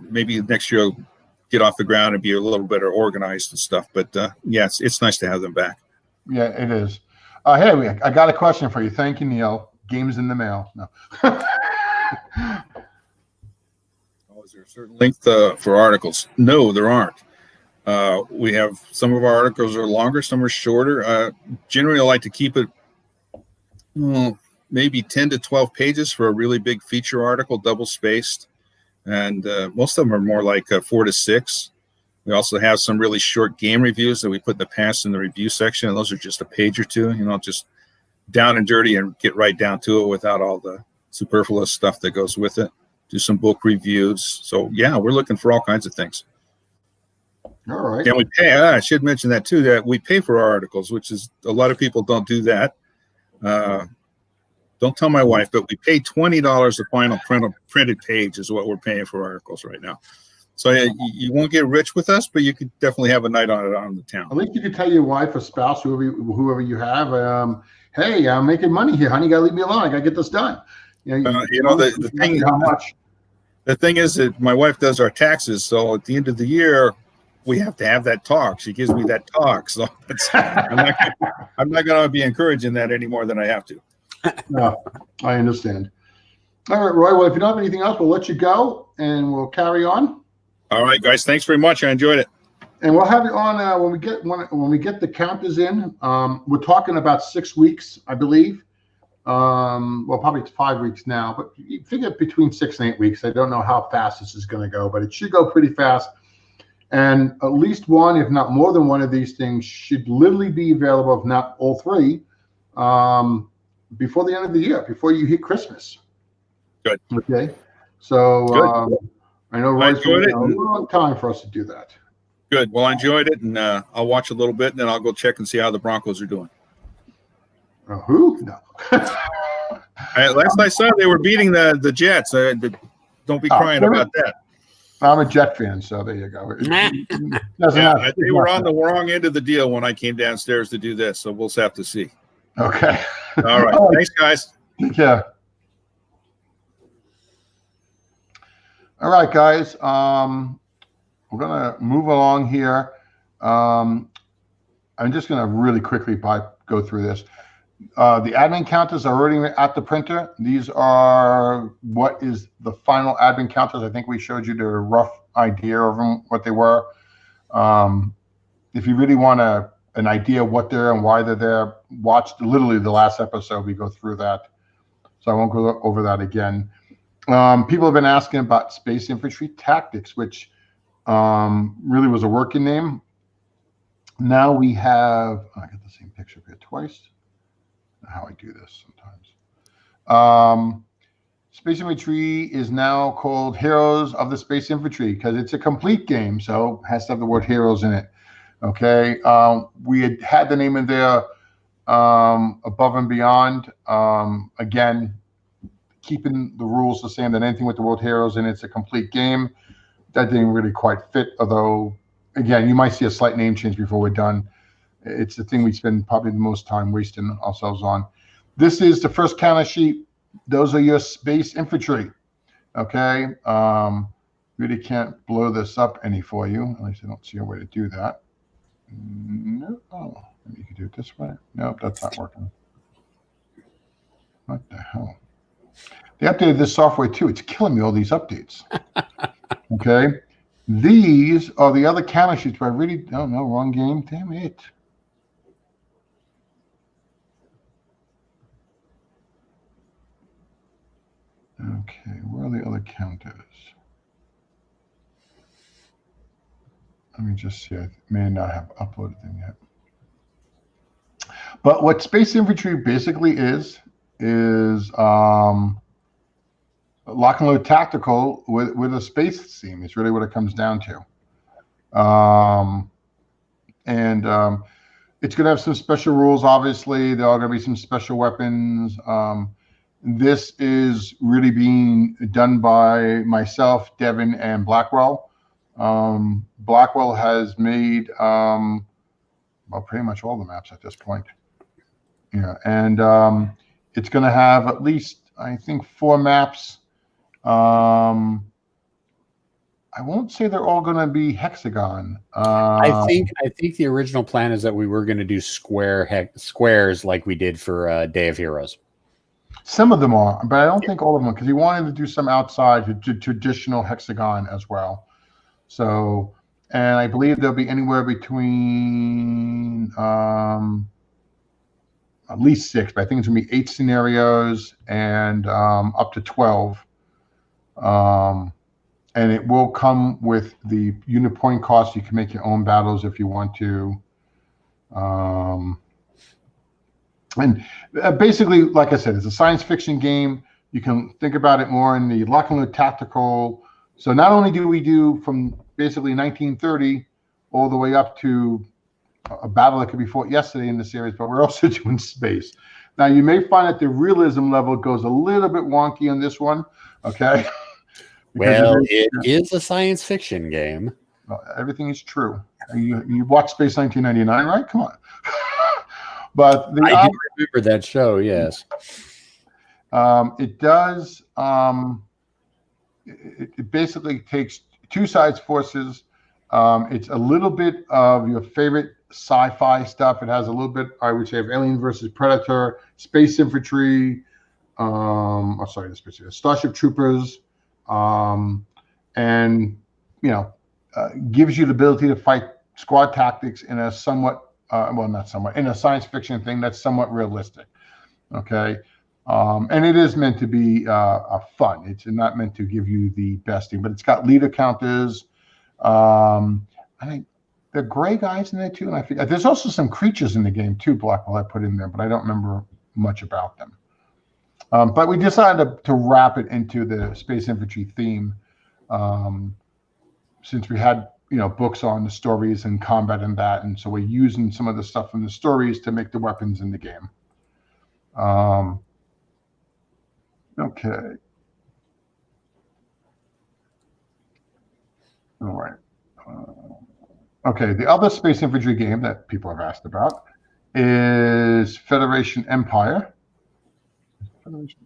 Maybe next year I'll get off the ground and be a little better organized and stuff. But it's nice to have them back. Yeah, it is. Hey, I got a question for you. Thank you, Neil. Games in the mail. No. Is there a certain length for articles? No, there aren't. We have some of our articles are longer, some are shorter. Generally, I like to keep it maybe 10 to 12 pages for a really big feature article, double spaced. And most of them are more like 4 to 6. We also have some really short game reviews that we put in the past in the review section. And those are just a page or two, just down and dirty and get right down to it without all the superfluous stuff that goes with it. Do some book reviews. So yeah, we're looking for all kinds of things. All right. And we pay, I should mention that too, that we pay for our articles, which is a lot of people don't do that. Don't tell my wife, but we pay $20 the final printed page is what we're paying for articles right now. So you won't get rich with us, but you could definitely have a night on it on the town. At least you could tell your wife or spouse, whoever you have, hey, I'm making money here, honey. You gotta leave me alone. I gotta get this done. The thing is that my wife does our taxes, so at the end of the year, we have to have that talk. She gives me that talk, so I'm not going to be encouraging that any more than I have to. No, I understand. All right, Roy. Well, if you don't have anything else, we'll let you go, and we'll carry on. All right, guys. Thanks very much. I enjoyed it. And we'll have you on when we get the counters in. We're talking about 6 weeks, I believe. Well, probably it's 5 weeks now, but you figure between 6 and 8 weeks. I don't know how fast this is going to go, but it should go pretty fast. And at least one, if not more than one of these things, should literally be available, if not all three, before the end of the year, before you hit Christmas. Good. Okay. So I know Roy's a long time for us to do that. Good. Well, I enjoyed it, and I'll watch a little bit, and then I'll go check and see how the Broncos are doing. Who? No. Last I saw, they were beating the Jets. Don't be crying about that. I'm a Jet fan, so there you go. They were on the wrong end of the deal when I came downstairs to do this, so we'll have to see. Okay. All right. Thanks, guys. Take care. All right, guys. We're going to move along here. I'm just going to really quickly go through this. The admin counters are already at the printer. These are what is the final admin counters. I think we showed you the rough idea of them, what they were. If you really want an idea of what they're and why they're there, watch literally the last episode. We go through that. So I won't go over that again. People have been asking about Space Infantry Tactics, which really was a working name. Now we have, I got the same picture here twice. How I do this sometimes. Space Infantry is now called Heroes of the Space Infantry because it's a complete game, so it has to have the word heroes in it. Okay, we had the name in there above and beyond. Again, keeping the rules the same, that anything with the word heroes in it's a complete game. That didn't really quite fit, although, again, you might see a slight name change before we're done. It's the thing we spend probably the most time wasting ourselves on. This is the first counter sheet. Those are your Space Infantry. Okay. Really can't blow this up any for you. At least I don't see a way to do that. No. Oh, maybe you can do it this way. Nope, that's not working. What the hell? They updated this software too. It's killing me, all these updates. Okay. These are the other counter sheets, but I really don't know. Wrong game. Damn it. Okay, where are the other counters? Let me just see. I may not have uploaded them yet. But what Space Infantry basically is lock and load tactical with a space theme. It's really what it comes down to. It's going to have some special rules, obviously. There are going to be some special weapons. This is really being done by myself, Devin, and Blackwell. Blackwell has made well, pretty much all the maps at this point. Yeah, and it's going to have at least, I think, 4 maps. I won't say they're all going to be hexagon. I think the original plan is that we were going to do squares like we did for Day of Heroes. Some of them are, but I don't think all of them, because he wanted to do some outside to traditional hexagon as well. So, and I believe there'll be anywhere between at least 6, but I think it's going to be 8 scenarios and up to 12. And it will come with the unit point cost. You can make your own battles if you want to. And basically, like I said, it's a science fiction game. You can think about it more in the lock and load tactical. So not only do we do from basically 1930 all the way up to a battle that could be fought yesterday in the series, but we're also doing space. Now, you may find that the realism level goes a little bit wonky on this one, okay? Well, it is a science fiction game. Well, everything is true. You watched Space 1999, right? Come on. But I do remember that show, yes. It does. It basically takes two sides forces. It's a little bit of your favorite sci-fi stuff. It has a little bit, I would say, of Alien versus Predator, Space Infantry, Starship Troopers, and gives you the ability to fight squad tactics in a somewhat, in a science fiction thing that's somewhat realistic. Okay. And it is meant to be fun. It's not meant to give you the best thing, but it's got leader counters. I think the gray guys in there too, and I think there's also some creatures in the game too, Blackwell, I put in there, but I don't remember much about them. But we decided to wrap it into the Space Infantry theme, since we had books on the stories and combat and that, and so we're using some of the stuff from the stories to make the weapons in the game. Okay. All right. Okay, the other Space Infantry game that people have asked about is Federation Empire. Federation.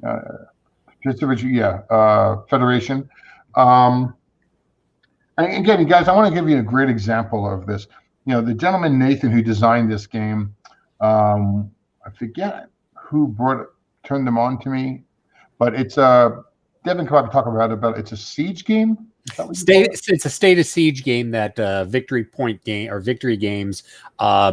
And again, guys, I want to give you a great example of this. The gentleman, Nathan, who designed this game, I forget who turned them on to me, but it's Devin could probably talk about it, but it's a siege game. It's a State of Siege game that Victory Point game or Victory Games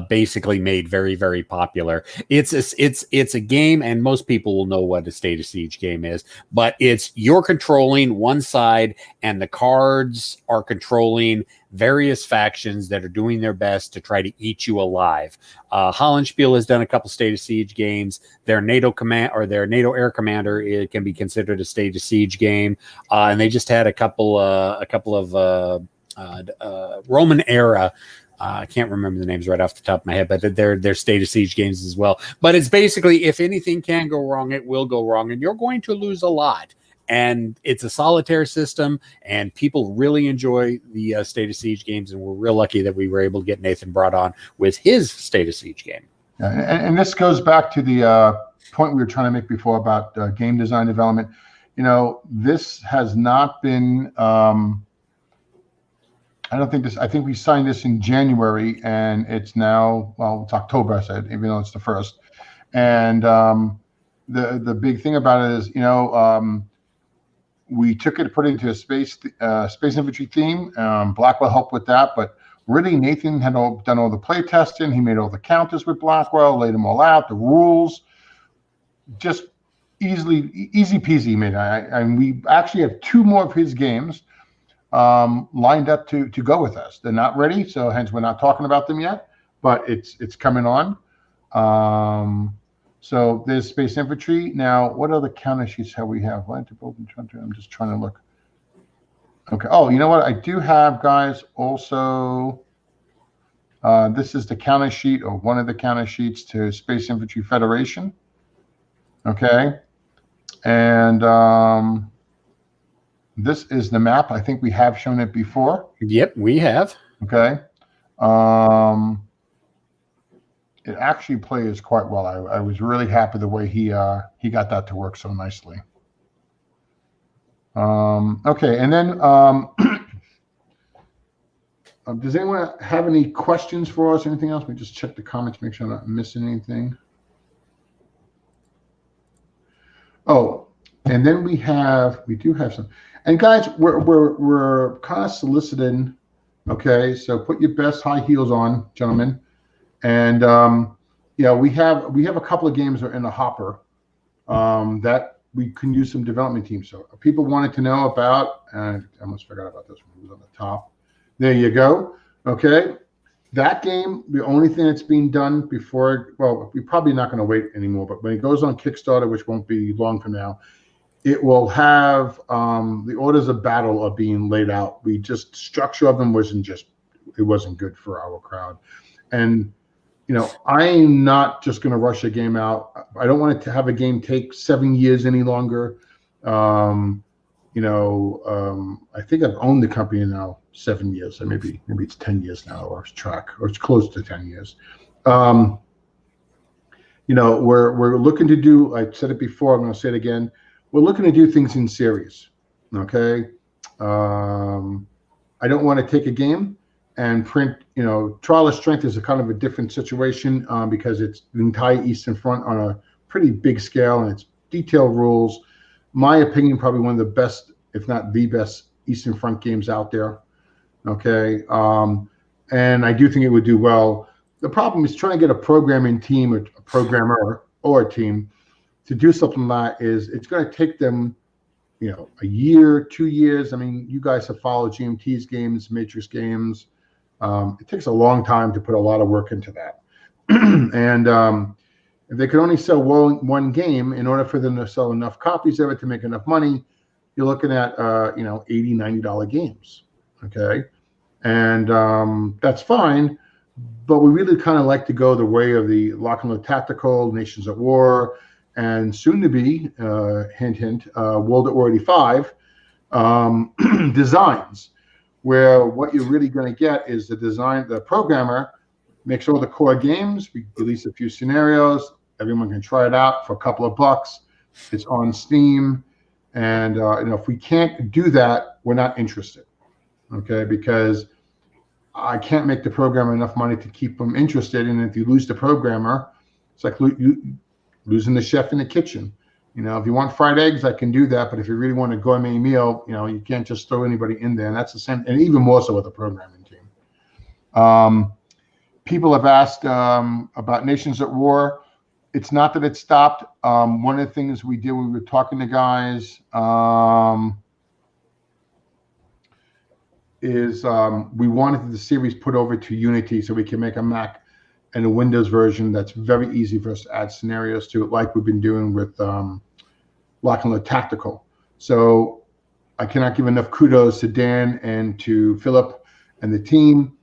basically made very, very popular. It's a game, and most people will know what a State of Siege game is. But you're controlling one side, and the cards are controlling various factions that are doing their best to try to eat you alive. Hollandspiel has done a couple State of Siege games. Their NATO Air Commander, it can be considered a State of Siege game, and they just had a couple of Roman era. I can't remember the names right off the top of my head, but they're State of Siege games as well. But it's basically, if anything can go wrong, it will go wrong, and you're going to lose a lot. And it's a solitaire system, and people really enjoy the State of Siege games, and we're real lucky that we were able to get Nathan brought on with his State of Siege game. Yeah, and this goes back to the point we were trying to make before about game design development. This has not been I think we signed this in January, and it's now, it's October, I said, even though it's the 1st. And the big thing about it is, we took it, put it into a space infantry theme. Blackwell helped with that, but really Nathan had done all the play testing. He made all the counters with Blackwell, laid them all out, the rules, just easy peasy. And we actually have 2 more of his games lined up to go with us. They're not ready, so hence we're not talking about them yet, but it's coming on. So there's Space Infantry. Now, what other counter sheets have we have? I'm just trying to look. Okay. Oh, you know what? I do have, guys, also, this is the counter sheet, or one of the counter sheets to Space Infantry Federation. Okay. And this is the map. I think we have shown it before. Yep, we have. Okay. It actually plays quite well. I was really happy the way he got that to work so nicely. Okay, and then does anyone have any questions for us? Anything else? We just check the comments, make sure I'm not missing anything. Oh, and then we do have some. And guys, we're kind of soliciting. Okay, so put your best high heels on, gentlemen. And we have a couple of games that are in the hopper that we can use some development teams. So people wanted to know about, and I almost forgot about this one. It was on the top. There you go. Okay, that game. The only thing that's being done before, well, we're probably not going to wait anymore. But when it goes on Kickstarter, which won't be long from now, it will have the orders of battle are being laid out. We just structure of them wasn't good for our crowd, and I'm not just going to rush a game out. I don't want it to have a game take 7 years any longer. I think I've owned the company now 7 years, so maybe it's 10 years now. I lost track, or it's close to 10 years. We're looking to do. I said it before. I'm going to say it again. We're looking to do things in series. Okay. I don't want to take a game and print, Trial of Strength is a kind of a different situation because it's the entire Eastern Front on a pretty big scale, and it's detailed rules. My opinion, probably one of the best, if not the best, Eastern Front games out there. Okay, and I do think it would do well. The problem is trying to get a programming team, or a programmer, or a team to do something like that. It's going to take them, a year, 2 years. I mean, you guys have followed GMT's games, Matrix games. It takes a long time to put a lot of work into that. And if they could only sell one game, in order for them to sell enough copies of it to make enough money, you're looking at, $80, $90 games. Okay. And that's fine. But we really kind of like to go the way of the Lock and Load Tactical, Nations at War, and soon to be, hint, hint, World at War 85 designs, where what you're really going to get is the programmer makes all the core games. We release a few scenarios. Everyone can try it out for a couple of bucks. It's on Steam. And, if we can't do that, we're not interested. Okay. Because I can't make the programmer enough money to keep them interested. And if you lose the programmer, it's like losing the chef in the kitchen. You know, if you want fried eggs, I can do that. But if you really want a gourmet meal, you know, you can't just throw anybody in there. And that's the same, and even more so with a programming team. People have asked about Nations at War. It's not that it stopped. One of the things we did, we were talking to guys, we wanted the series put over to Unity so we can make a Mac and a Windows version that's very easy for us to add scenarios to it, like we've been doing with Lock and Load Tactical. So I cannot give enough kudos to Dan and to Philip and the team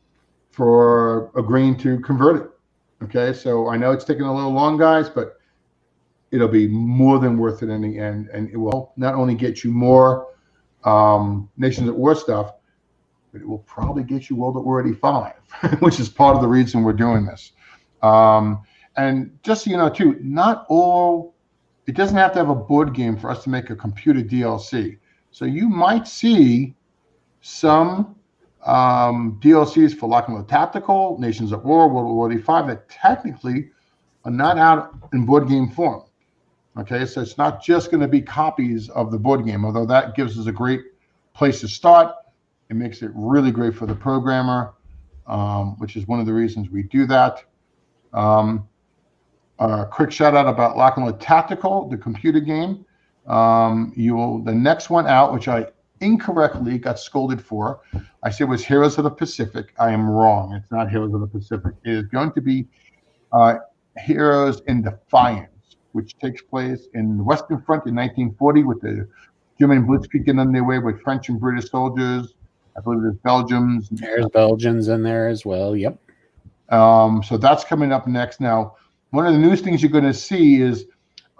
for agreeing to convert it. Okay, so I know it's taking a little long, guys, but it'll be more than worth it in the end, and it will not only get you more Nations at War stuff, but it will probably get you World at War 85, which is part of the reason we're doing this. And just so you know, too, not all, it doesn't have to have a board game for us to make a computer DLC. So you might see some DLCs for Lock and Load Tactical, Nations at War, World War 85 that technically are not out in board game form. Okay, so it's not just going to be copies of the board game, although that gives us a great place to start. It makes it really great for the programmer, which is one of the reasons we do that. A quick shout out about Lock and Load Tactical, the computer game. The next one out, which I incorrectly got scolded for. I said it was Heroes of the Pacific. I am wrong. It's not Heroes of the Pacific. It is going to be Heroes in Defiance, which takes place in the Western Front in 1940 with the German Blitzkrieg getting on their way with French and British soldiers. I believe there's Belgians. There's Belgians in there as well. Yep. So that's coming up next. Now, one of the newest things you're going to see is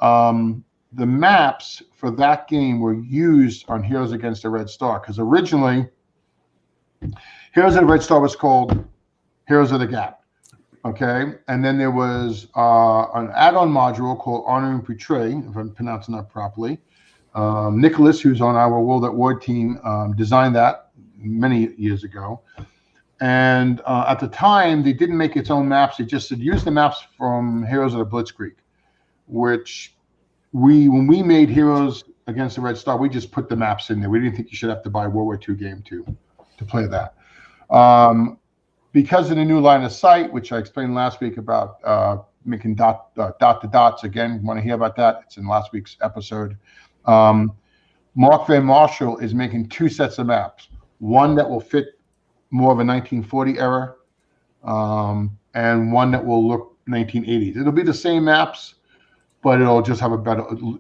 the maps for that game were used on Heroes Against the Red Star, because originally Heroes of the Red Star was called Heroes of the Gap. Okay, and then there was an add-on module called Honor and Portray, if I'm pronouncing that properly. Nicholas, who's on our World at War team, designed that many years ago. And at the time, they didn't make its own maps. They just said, use the maps from Heroes of the Blitzkrieg, which when we made Heroes Against the Red Star, we just put the maps in there. We didn't think you should have to buy World War II game to play that. Because of the new line of sight, which I explained last week about making dot to dots, again, want to hear about that? It's in last week's episode. Mark Van Marshall is making two sets of maps, one that will fit more of a 1940 era, and one that will look 1980s. It'll be the same maps, but it'll just have a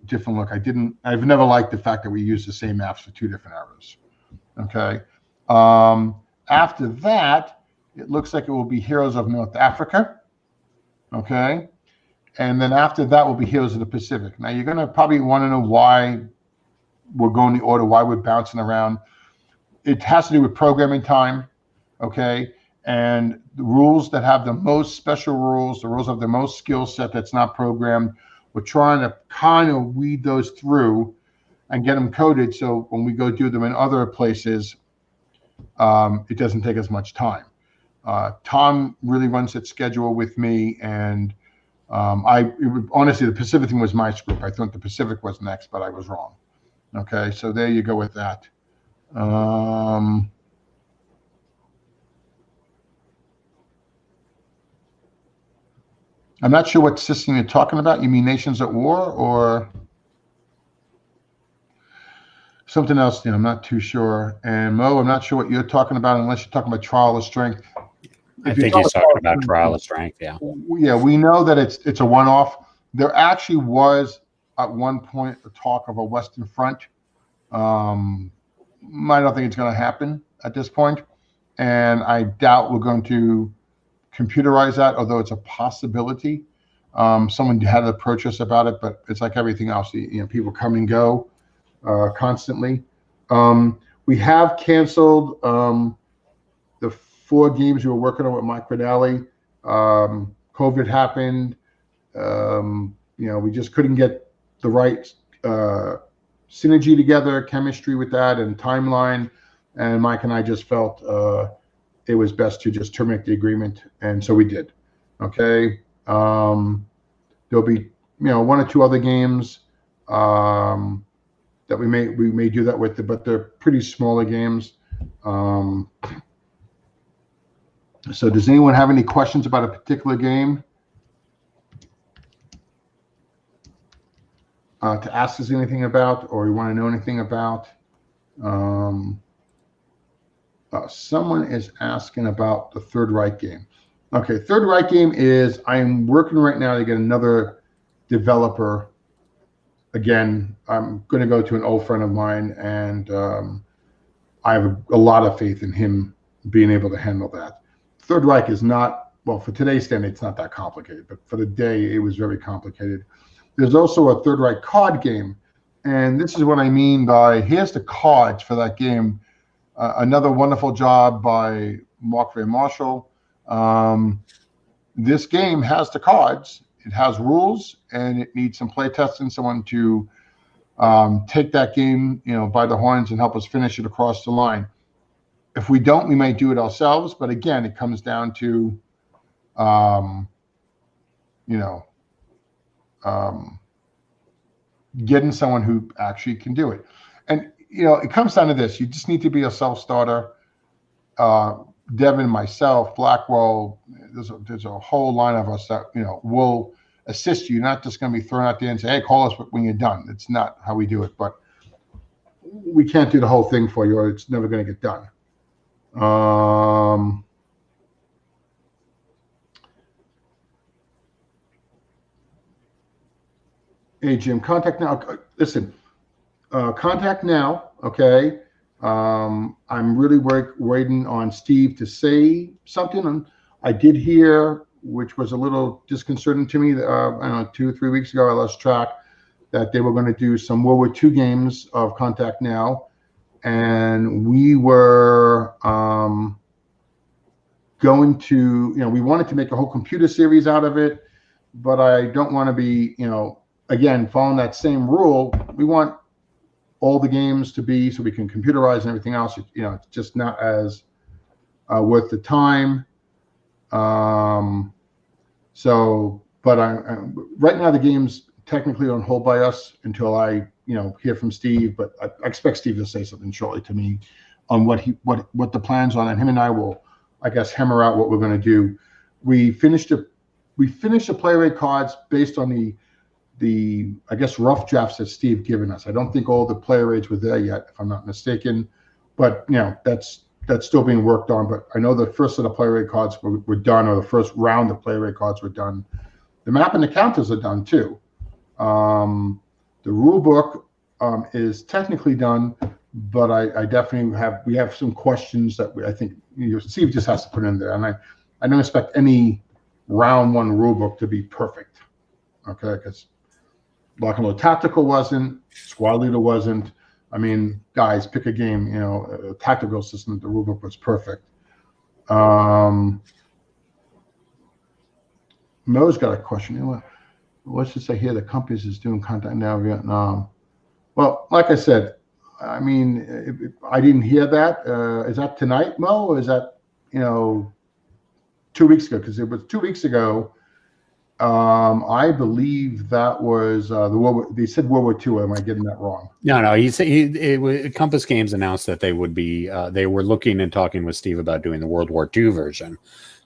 different look. I've never liked the fact that we use the same maps for two different eras. Okay. After that, it looks like it will be Heroes of North Africa. Okay. And then after that will be Heroes of the Pacific. Now, you're going to probably want to know why we're going the order, why we're bouncing around. It has to do with programming time. Okay. And the rules that have the most special rules, the rules of the most skill set that's not programmed, we're trying to kind of weed those through and get them coded. So when we go do them in other places, it doesn't take as much time. Tom really runs that schedule with me, and honestly, the Pacific thing was my script. I thought the Pacific was next, but I was wrong. Okay, so there you go with that. I'm not sure what system you're talking about. You mean Nations at War or something else? I'm not too sure. And Mo, I'm not sure what you're talking about unless you're talking about Trial of Strength. I think he's talking about Trial of Strength, yeah. Yeah, we know that it's a one-off. There actually was at one point a talk of a Western Front. I don't think it's going to happen at this point, and I doubt we're going to computerize that, although it's a possibility. Someone had to approach us about it, but it's like everything else. People come and go constantly. We have canceled the 4 games we were working on with Mike Credali. COVID happened. We just couldn't get the right synergy together, chemistry with that, and timeline. And Mike and I just felt it was best to just terminate the agreement, and so we did. Okay. There'll be 1 or 2 other games that we may do that with, but they're pretty smaller games. So does anyone have any questions about a particular game to ask us anything about, or you want to know anything about? Someone is asking about the Third Reich game. Okay, Third Reich game is, I'm working right now to get another developer. Again, I'm going to go to an old friend of mine, and I have a lot of faith in him being able to handle that. Third Reich is not, well, for today's standard, it's not that complicated, but for the day, it was very complicated. There's also a Third Reich card game, and this is what I mean by, here's the cards for that game. Another wonderful job by Mark Ray Marshall. This game has the cards, it has rules, and it needs some play testing, someone to take that game, by the horns and help us finish it across the line. If we don't, we might do it ourselves. But again, it comes down to, getting someone who actually can do it. And, it comes down to this. You just need to be a self-starter. Devin, myself, Blackwell, there's a whole line of us that, will assist you. You're not just going to be thrown out there and say, hey, call us when you're done. It's not how we do it. But we can't do the whole thing for you, or it's never going to get done. Hey, Jim, contact now. Listen, contact now, okay? I'm really waiting on Steve to say something. I did hear, which was a little disconcerting to me, I don't know, 2 or 3 weeks ago, I lost track, that they were going to do some World War II games of Contact Now. And we were going to, we wanted to make a whole computer series out of it, but I don't want to be, again, following that same rule. We want all the games to be so we can computerize and everything else. It's just not as worth the time. But right now the game's technically on hold by us until I hear from Steve, but I expect Steve to say something shortly to me on what the plans are, and him and I will, I guess, hammer out what we're going to do. We finished the play rate cards based on the I guess rough drafts that Steve given us. I don't think all the player rates were there yet, if I'm not mistaken, but that's still being worked on. But I know the first set of player rate cards were done, or the first round of player rate cards were done. The map and the counters are done too. The rule book is technically done, but I definitely we have some questions that I think Steve just has to put in there. And I don't expect any round one rule book to be perfect, okay? Because Lock and Load Tactical wasn't, Squad Leader wasn't. I mean, guys, pick a game, a tactical system, the rule book was perfect. Mo's got a question. What's it say here? The companies is doing Contact Now Vietnam. Well, like I said, I mean, I didn't hear that. Is that tonight, Mo, or is that 2 weeks ago? Because it was 2 weeks ago. I believe that was they said World War II. Am I getting that wrong? No. He said Compass Games announced that they would be. They were looking and talking with Steve about doing the World War II version.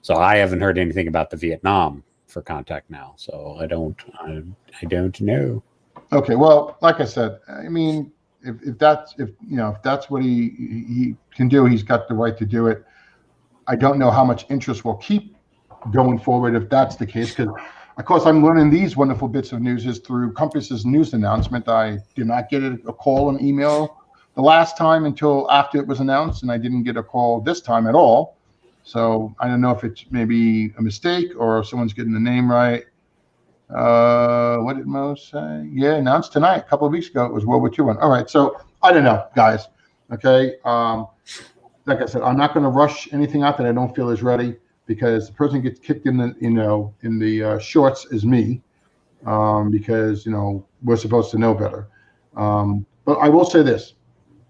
So I haven't heard anything about the Vietnam for Contact Now. So I don't know. Okay, well, like I said, I mean, if that's what he can do, he's got the right to do it. I don't know how much interest we'll keep going forward if that's the case, because of course I'm learning these wonderful bits of news is through Compass's news announcement. I did not get a call, an email the last time until after it was announced, and I didn't get a call this time at all. So I don't know if it's maybe a mistake or if someone's getting the name right. What did Mo say? Yeah, announced tonight. A couple of weeks ago, it was World War II one. All right, so I don't know, guys. Okay, like I said, I'm not going to rush anything out that I don't feel is ready, because the person gets kicked in the shorts is me, because we're supposed to know better. But I will say this: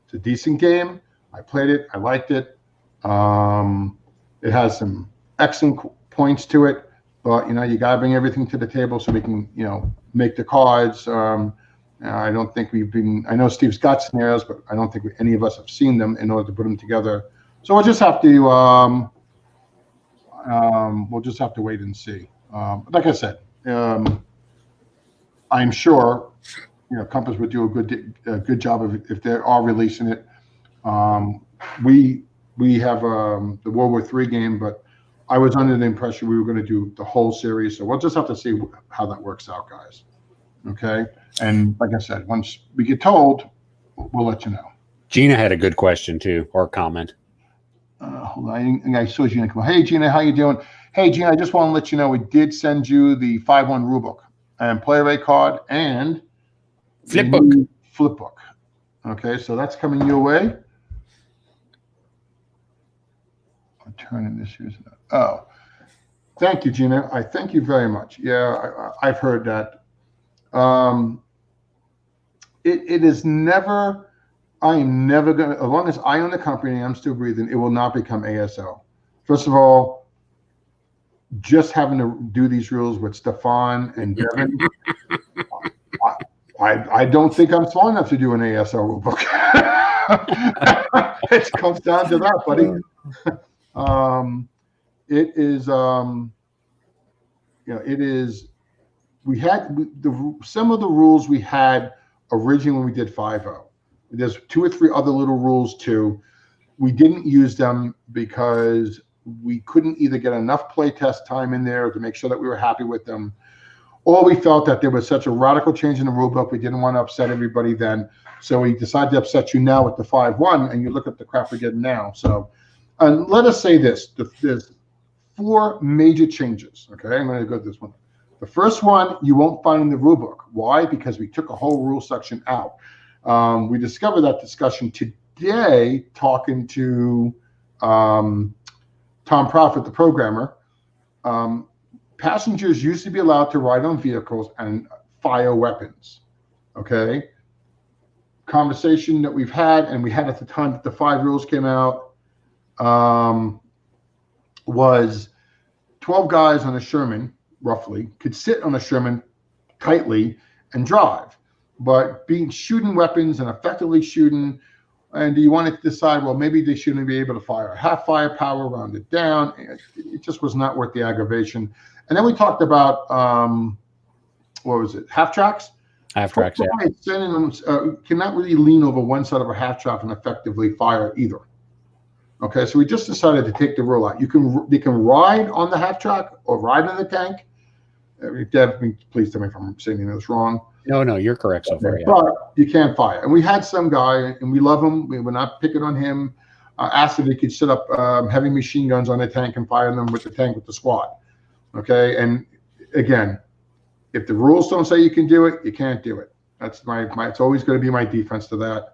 it's a decent game. I played it. I liked it. It has some excellent points to it, but you gotta bring everything to the table so we can make the cards. I don't think we've been. I know Steve's got scenarios, but I don't think any of us have seen them in order to put them together. So we'll just have to. We'll just have to wait and see. Like I said, I'm sure Compass would do a good job of it if they are releasing it. We have the World War III game, but I was under the impression we were going to do the whole series. So we'll just have to see how that works out, guys. Okay. And like I said, once we get told, we'll let you know. Gina had a good question too, or comment. Hold on. I saw Gina come on. Hey, Gina, how you doing? Hey, Gina, I just want to let you know we did send you the 5-1 rulebook and player rate card and flip book. Okay, so that's coming your way. I'm turning this here. Oh, thank you, Gina. I thank you very much. Yeah, I've heard that. It is never. I am never going to, as long as I own the company and I'm still breathing, it will not become ASL. First of all, just having to do these rules with Stefan and Devin, I don't think I'm smart enough to do an ASL rule book. It comes down to that, buddy. It is, it is, we had some of the rules we had originally when we did 5.0. There's 2 or 3 other little rules too. We didn't use them because we couldn't either get enough play test time in there to make sure that we were happy with them, or we felt that there was such a radical change in the rule book we didn't want to upset everybody then. So we decided to upset you now with the 5.1, and you look at the crap we're getting now. So, and let us say this: there's 4 major changes. Okay, I'm going to go to this one. The first one you won't find in the rule book. Why? Because we took a whole rule section out. We discovered that discussion today talking to Tom Profit, the programmer. Passengers used to be allowed to ride on vehicles and fire weapons. Okay. Conversation that we've had, and we had at the time that the 5 rules came out, was 12 guys on a Sherman, roughly, could sit on a Sherman tightly and drive. But shooting weapons and effectively shooting, and do you want to decide, well, maybe they shouldn't be able to fire a half firepower, round it down. It just was not worth the aggravation. And then we talked about, what was it, half tracks? Half tracks, yeah. Cannot really lean over one side of a half track and effectively fire either. Okay, so we just decided to take the rule out. You can ride on the half track or ride in the tank. Deb, please tell me if I'm saying this wrong. No, you're correct so far. Yeah. But you can't fire. And we had some guy, and we love him. We were not picking on him. Asked if he could set up heavy machine guns on the tank and fire them with the tank with the squad. Okay, and again, if the rules don't say you can do it, you can't do it. That's my. It's always going to be my defense to that.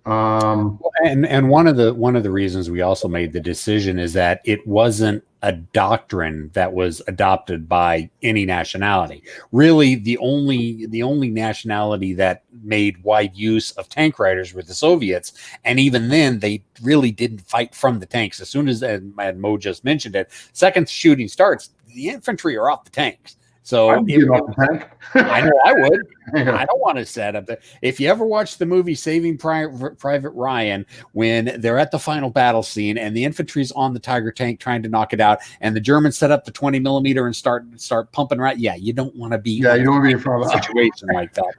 And one of the reasons we also made the decision is that it wasn't a doctrine that was adopted by any nationality. Really, the only nationality that made wide use of tank riders were the Soviets, and even then they really didn't fight from the tanks. As soon as, and Mo just mentioned it, second shooting starts, the infantry are off the tanks. So off the tank. I know I would. I don't want to set up that. If you ever watch the movie Saving Private Ryan, when they're at the final battle scene and the infantry's on the Tiger tank trying to knock it out, and the Germans set up the 20 millimeter and start pumping right. Yeah, you don't want to be. Yeah, you don't want to be in front of a situation like that.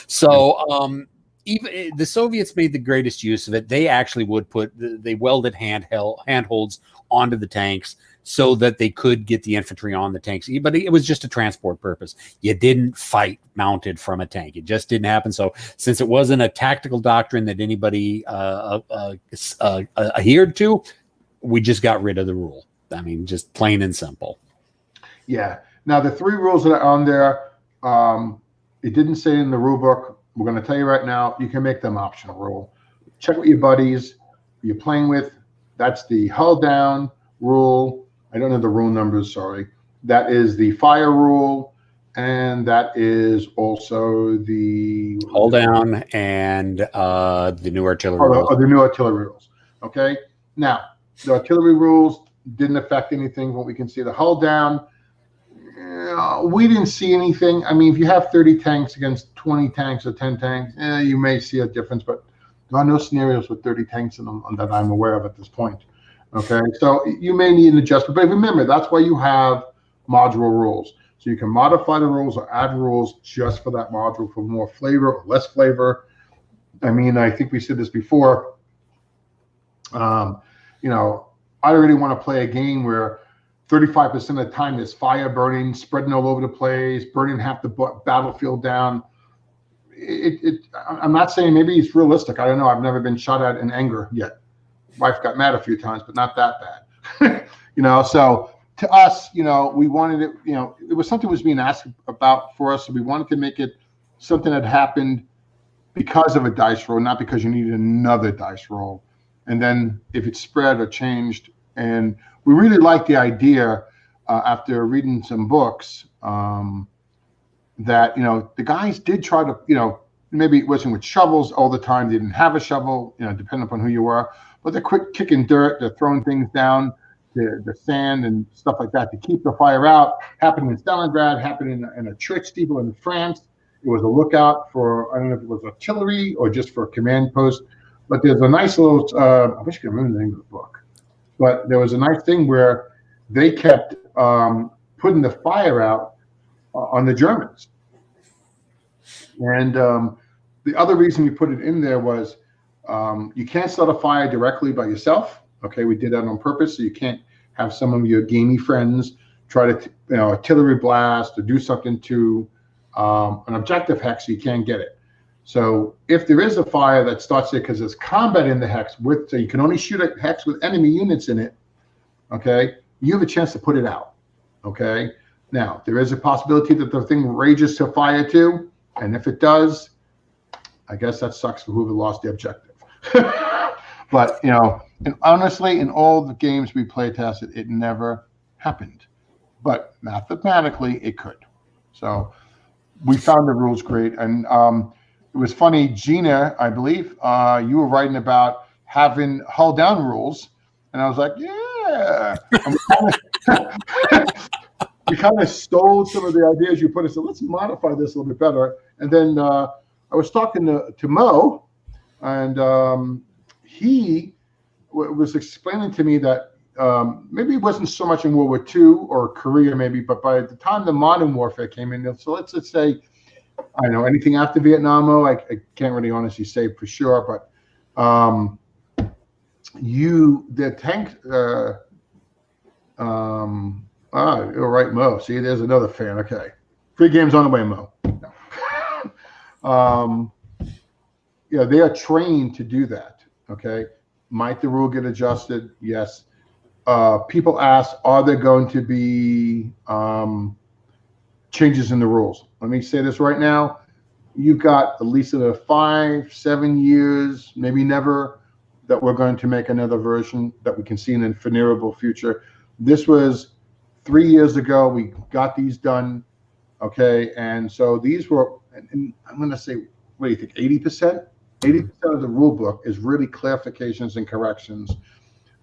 So even the Soviets made the greatest use of it. They actually would they welded handholds onto the tanks so that they could get the infantry on the tanks. But it was just a transport purpose. You didn't fight mounted from a tank. It just didn't happen. So since it wasn't a tactical doctrine that anybody adhered to, we just got rid of the rule. I mean, just plain and simple. Yeah. Now, the 3 rules that are on there, it didn't say in the rule book. We're going to tell you right now, you can make them optional rule. Check with your buddies who you're playing with. That's the hull down rule. I don't know the rule numbers, sorry. That is the fire rule, and that is also the hull down and the new artillery rules. The new artillery rules. Okay. Now, the artillery rules didn't affect anything. What we can see, the hull down, We didn't see anything. I mean, if you have 30 tanks against 20 tanks or 10 tanks, you may see a difference, but there are no scenarios with 30 tanks in them that I'm aware of at this point. Okay, so you may need an adjustment, but remember, that's why you have module rules. So you can modify the rules or add rules just for that module for more flavor or less flavor. I mean, I think we said this before. You know, I really want to play a game where 35% of the time there's fire burning, spreading all over the place, burning half the battlefield down. I'm not saying maybe it's realistic. I don't know. I've never been shot at in anger yet. Wife got mad a few times, but not that bad. You know, so to us, you know, we wanted it, you know, it was something that was being asked about for us. So we wanted to make it something that happened because of a dice roll, not because you needed another dice roll. And then if it spread or changed, and we really liked the idea after reading some books that, you know, the guys did try to, you know, maybe it wasn't with shovels all the time. They didn't have a shovel, you know, depending upon who you were, but they're quick kicking dirt, they're throwing things down, the sand and stuff like that to keep the fire out. Happened in Stalingrad, happened in a church steeple in France. It was a lookout for, I don't know if it was artillery or just for a command post, but there's a nice little, I wish I could remember the name of the book, but there was a nice thing where they kept putting the fire out on the Germans. And the other reason we put it in there was you can't start a fire directly by yourself. Okay, we did that on purpose, so you can't have some of your gamey friends try to, you know, artillery blast or do something to an objective hex, so you can't get it. So if there is a fire that starts there because there's combat in the hex, so you can only shoot a hex with enemy units in it, okay, you have a chance to put it out, okay? Now, there is a possibility that the thing rages to fire too, and if it does, I guess that sucks for whoever lost the objective. But, you know, and honestly, in all the games we play tested, it never happened. But mathematically, it could. So we found the rules great. And it was funny, Gina, I believe, you were writing about having hull down rules. And I was like, yeah. We kind of stole some of the ideas you put in. So let's modify this a little bit better. And then I was talking to Mo, and he was explaining to me that maybe it wasn't so much in World War II or Korea maybe, but by the time the modern warfare came in, so let's say, I don't know, anything after Vietnam, I can't really honestly say for sure, but the tank, you're right, Mo. See, there's another fan. Okay. Free games on the way, Mo. No. Yeah, they are trained to do that. Okay. Might the rule get adjusted? Yes. People ask, are there going to be changes in the rules? Let me say this right now. You've got at least 5-7 years, maybe never, that we're going to make another version that we can see in the foreseeable future. This was 3 years ago. We got these done. Okay. And so these were, and I'm going to say, what do you think, 80%? 80% of the rule book is really clarifications and corrections.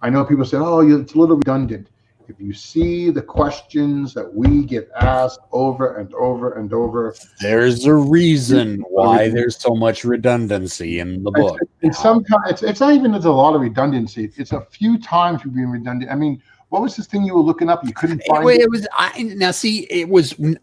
I know people say, oh, it's a little redundant. If you see the questions that we get asked over and over and over, there's a reason why there's so much redundancy in the book. And sometimes it's not even there's a lot of redundancy. It's a few times we've been redundant. I mean, what was this thing you were looking up? You couldn't find it.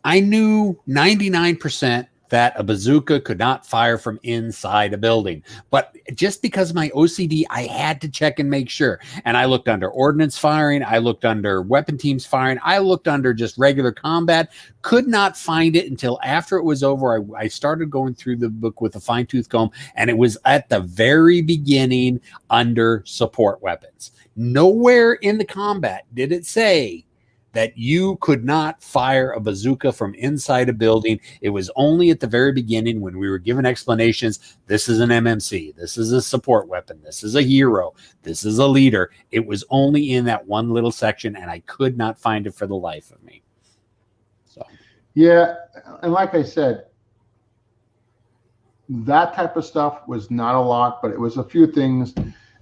I knew 99% that a bazooka could not fire from inside a building. But just because of my OCD, I had to check and make sure. And I looked under ordnance firing. I looked under weapon teams firing. I looked under just regular combat. Could not find it until after it was over. I started going through the book with a fine-tooth comb, and it was at the very beginning under support weapons. Nowhere in the combat did it say that you could not fire a bazooka from inside a building. It was only at the very beginning when we were given explanations. This is an MMC. This is a support weapon. This is a hero. This is a leader. It was only in that one little section, and I could not find it for the life of me. So, yeah, and like I said, that type of stuff was not a lot, but it was a few things,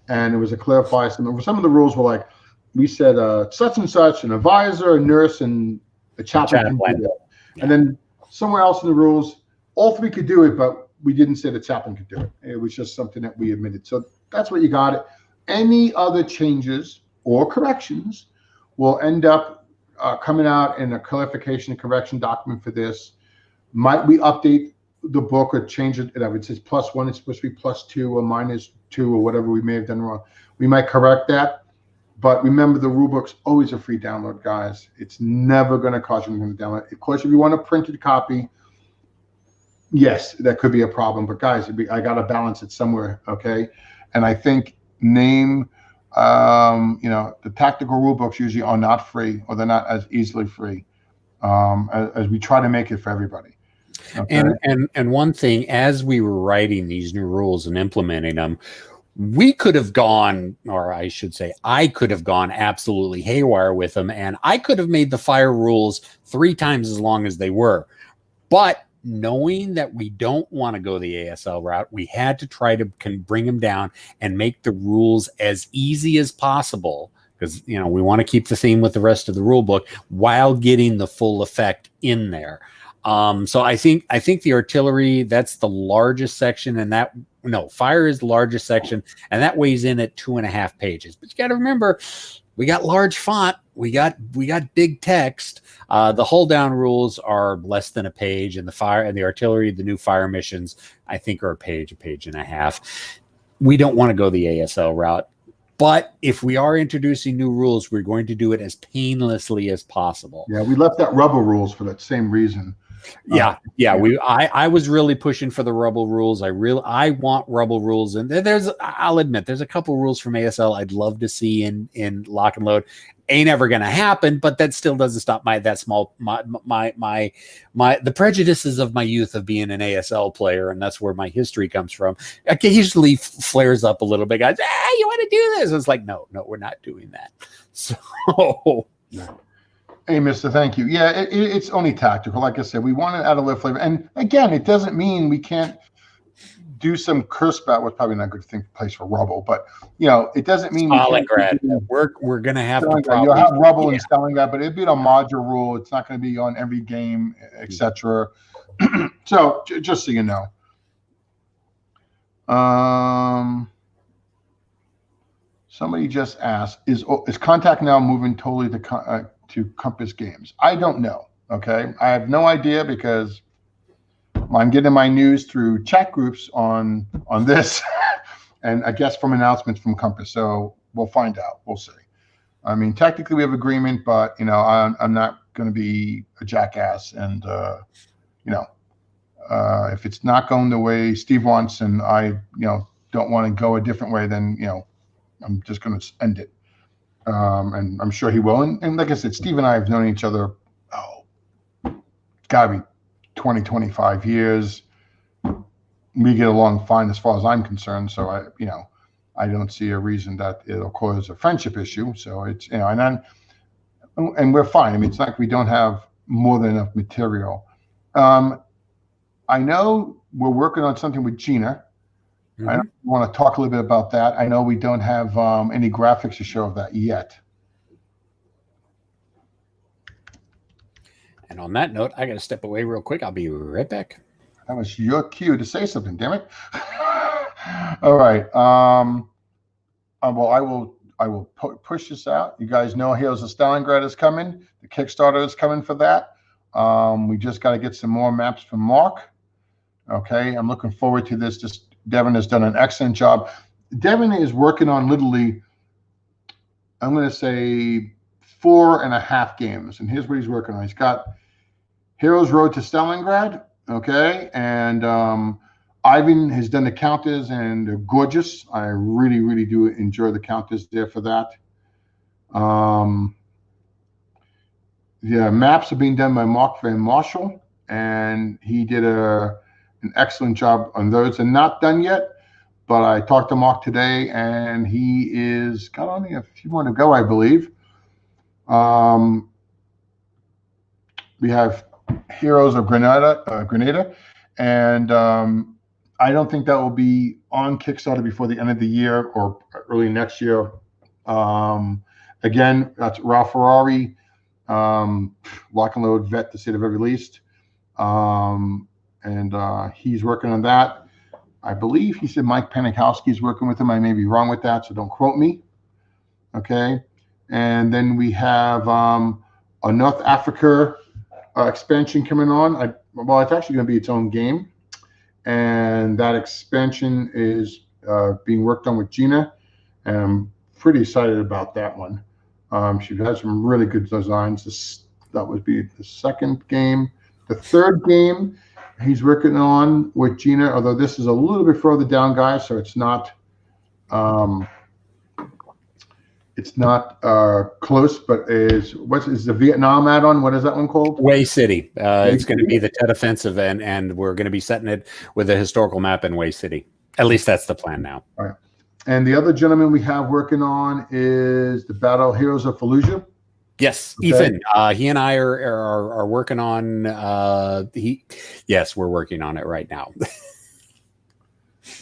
and it was a clarification. Some of the rules were like, we said such and such, an advisor, a nurse, and The chaplain can chaplain. do it. Yeah. And then somewhere else in the rules, all three could do it, but we didn't say the chaplain could do it. It was just something that we admitted. So that's what you got it. Any other changes or corrections will end up coming out in a clarification and correction document for this. Might we update the book or change it? If it says +1, it's supposed to be +2 or -2 or whatever we may have done wrong. We might correct that. But remember, the rule book's always a free download, guys. It's never going to cost you anything to download. Of course, if you want a printed copy, yes, that could be a problem. But guys, I got to balance it somewhere, okay? And I think the tactical rule books usually are not free, or they're not as easily free as we try to make it for everybody. Okay? And one thing, as we were writing these new rules and implementing them, we could have gone, or I should say, I could have gone absolutely haywire with them, and I could have made the fire rules 3 times as long as they were. But knowing that we don't want to go the ASL route, we had to try to bring them down and make the rules as easy as possible, because we want to keep the theme with the rest of the rule book while getting the full effect in there. So I think the artillery, that's the largest section, and fire is the largest section, and that weighs in at 2.5 pages. But you got to remember, we got large font, we got big text. The hull down rules are less than a page, and the artillery, the new fire missions, I think are a page and a half. We don't want to go the ASL route. But if we are introducing new rules, we're going to do it as painlessly as possible. Yeah, we left that rubber rules for that same reason. I was really pushing for the rubble rules. I want rubble rules, and I'll admit there's a couple rules from ASL I'd love to see in Lock and Load. Ain't ever gonna happen, but that still doesn't stop the prejudices of my youth of being an ASL player, and that's where my history comes from. Occasionally flares up a little bit, guys. Hey, you want to do this? It's like, no, we're not doing that. So. Hey, Mister, thank you. Yeah, it's only tactical. Like I said, we want to add a little flavor. And again, it doesn't mean we can't do some curse bat. Was probably not a good place for rubble, but it doesn't mean Stalingrad. We're gonna have to probably you'll have rubble and Stalingrad, but it'd be a modular rule. It's not going to be on every game, etc. So just so you know. Somebody just asked, is Contact now moving totally to Compass Games? I don't know. Okay, I have no idea, because I'm getting my news through chat groups on this, and I guess from announcements from Compass. So we'll find out. We'll see. I mean, technically we have agreement, but I'm not going to be a jackass, and if it's not going the way Steve wants, and I don't want to go a different way, then I'm just going to end it. And I'm sure he will. And like I said, Steve and I have known each other, it's got to be 20, 25 years. We get along fine as far as I'm concerned. So I don't see a reason that it'll cause a friendship issue. So it's, and we're fine. I mean, it's like we don't have more than enough material. I know we're working on something with Gina. I want to talk a little bit about that. I know we don't have any graphics to show of that yet. And on that note, I got to step away real quick. I'll be right back. That was your cue to say something, damn it. All right. Well, I will push this out. You guys know Heroes of Stalingrad is coming. The Kickstarter is coming for that. We just got to get some more maps from Mark. Okay, I'm looking forward to this. Devin has done an excellent job. Devin is working on literally, I'm going to say 4.5 games. And here's what he's working on. He's got Heroes Road to Stalingrad. Okay. And Ivan has done the counters, and they're gorgeous. I really, really do enjoy the counters there for that. The maps are being done by Mark Van Marshall, and he did an excellent job on those, and not done yet, but I talked to Mark today, and he is got only a few more to go, I believe. We have Heroes of Grenada, and I don't think that will be on Kickstarter before the end of the year or early next year. Again, that's Ralph Ferrari. Lock and Load vet, to say the very least. And he's working on that. I believe he said Mike Panikowski is working with him. I may be wrong with that, so don't quote me. Okay. And then we have a North Africa expansion coming on. Well, it's actually going to be its own game. And that expansion is being worked on with Gina. And I'm pretty excited about that one. She has some really good designs. That would be the second game. The third game he's working on with Gina, although this is a little bit further down, guys, so it's not close, but is the Vietnam add-on? What is that one called? Way City. It's going to be the Tet Offensive, and we're going to be setting it with a historical map in Way City. At least that's the plan now. All right. And the other gentleman we have working on is the Battle Heroes of Fallujah. Yes, okay. Ethan. He and I are working on. Yes, we're working on it right now.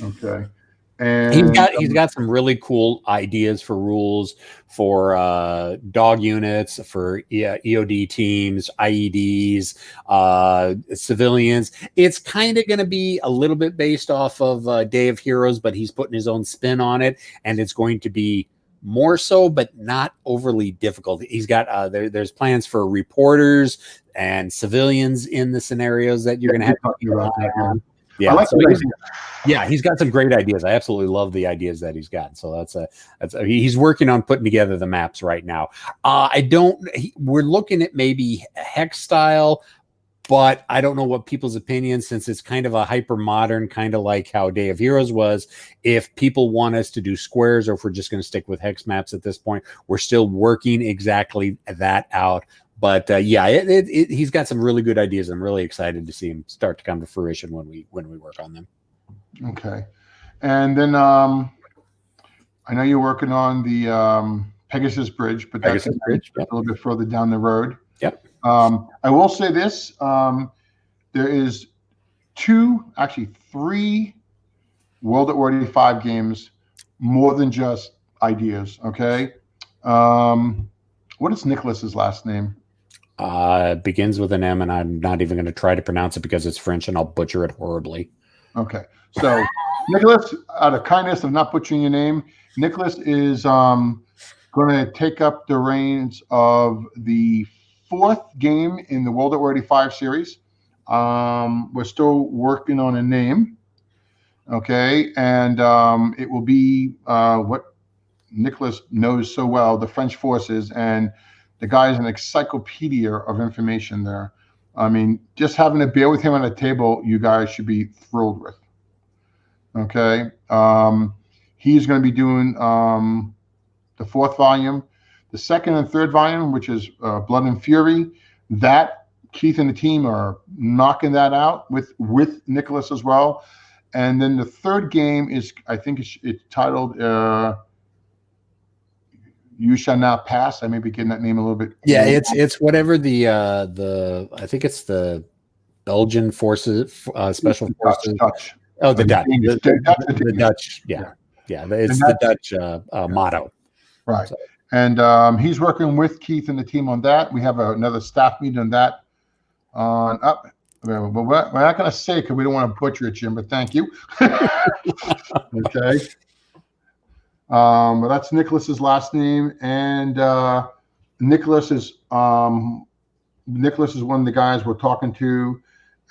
Okay. And he's got some really cool ideas for rules for dog units, for EOD teams, IEDs, civilians. It's kind of going to be a little bit based off of Day of Heroes, but he's putting his own spin on it, and it's going to be more so, but not overly difficult. He's got there's plans for reporters and civilians in the scenarios that you're going to have to keep an eye on. Yeah, like he's got some great ideas. I absolutely love the ideas that he's got. So he's working on putting together the maps right now. We're looking at maybe hex style, but I don't know what people's opinions, since it's kind of a hyper modern, kind of like how Day of Heroes was. If people want us to do squares, or if we're just going to stick with hex maps at this point, we're still working exactly that out. But he's got some really good ideas. I'm really excited to see him start to come to fruition when we work on them. Okay, and then I know you're working on the Pegasus Bridge, but that's a little bit further down the road. Yep. I will say this: there is three World at War 85 games, more than just ideas. Okay. What is Nicholas's last name? Begins with an M, and I'm not even going to try to pronounce it because it's French, and I'll butcher it horribly. Okay, so Nicholas, out of kindness of not butchering your name, Nicholas is going to take up the reins of the fourth game in the World at War 85 series. We're still working on a name. Okay, and it will be what Nicholas knows so well, the French forces, and the guy is an encyclopedia of information there. I mean, just having a beer with him on a table, you guys should be thrilled with. Okay. He's going to be doing the fourth volume, the second and third volume, which is Blood and Fury. That Keith and the team are knocking that out with Nicholas as well. And then the third game is, I think it's titled You Shall Not Pass. I may be getting that name a little bit. Yeah, it's whatever the I think it's the Belgian forces, special forces. Dutch. Oh, the Dutch. The Dutch. Yeah. It's the Dutch motto. Right. So. And he's working with Keith and the team on that. We have another staff meeting on that. But we're not going to say because we don't want to butcher it, Jim. But thank you. Okay. But that's Nicholas's last name, and Nicholas is one of the guys we're talking to,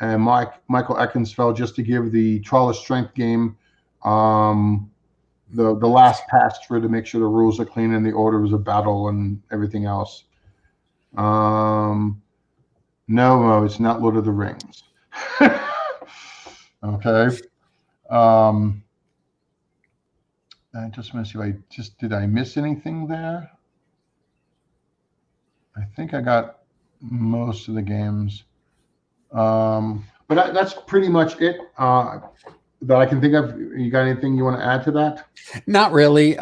and Michael Eckensfeld, just to give the Trial of Strength game the last pass through to make sure the rules are clean and the orders of battle and everything else. No, it's not Lord of the Rings. Okay. I just want to see if did I miss anything there? I think I got most of the games. But that's pretty much it that I can think of. You got anything you want to add to that? Not really.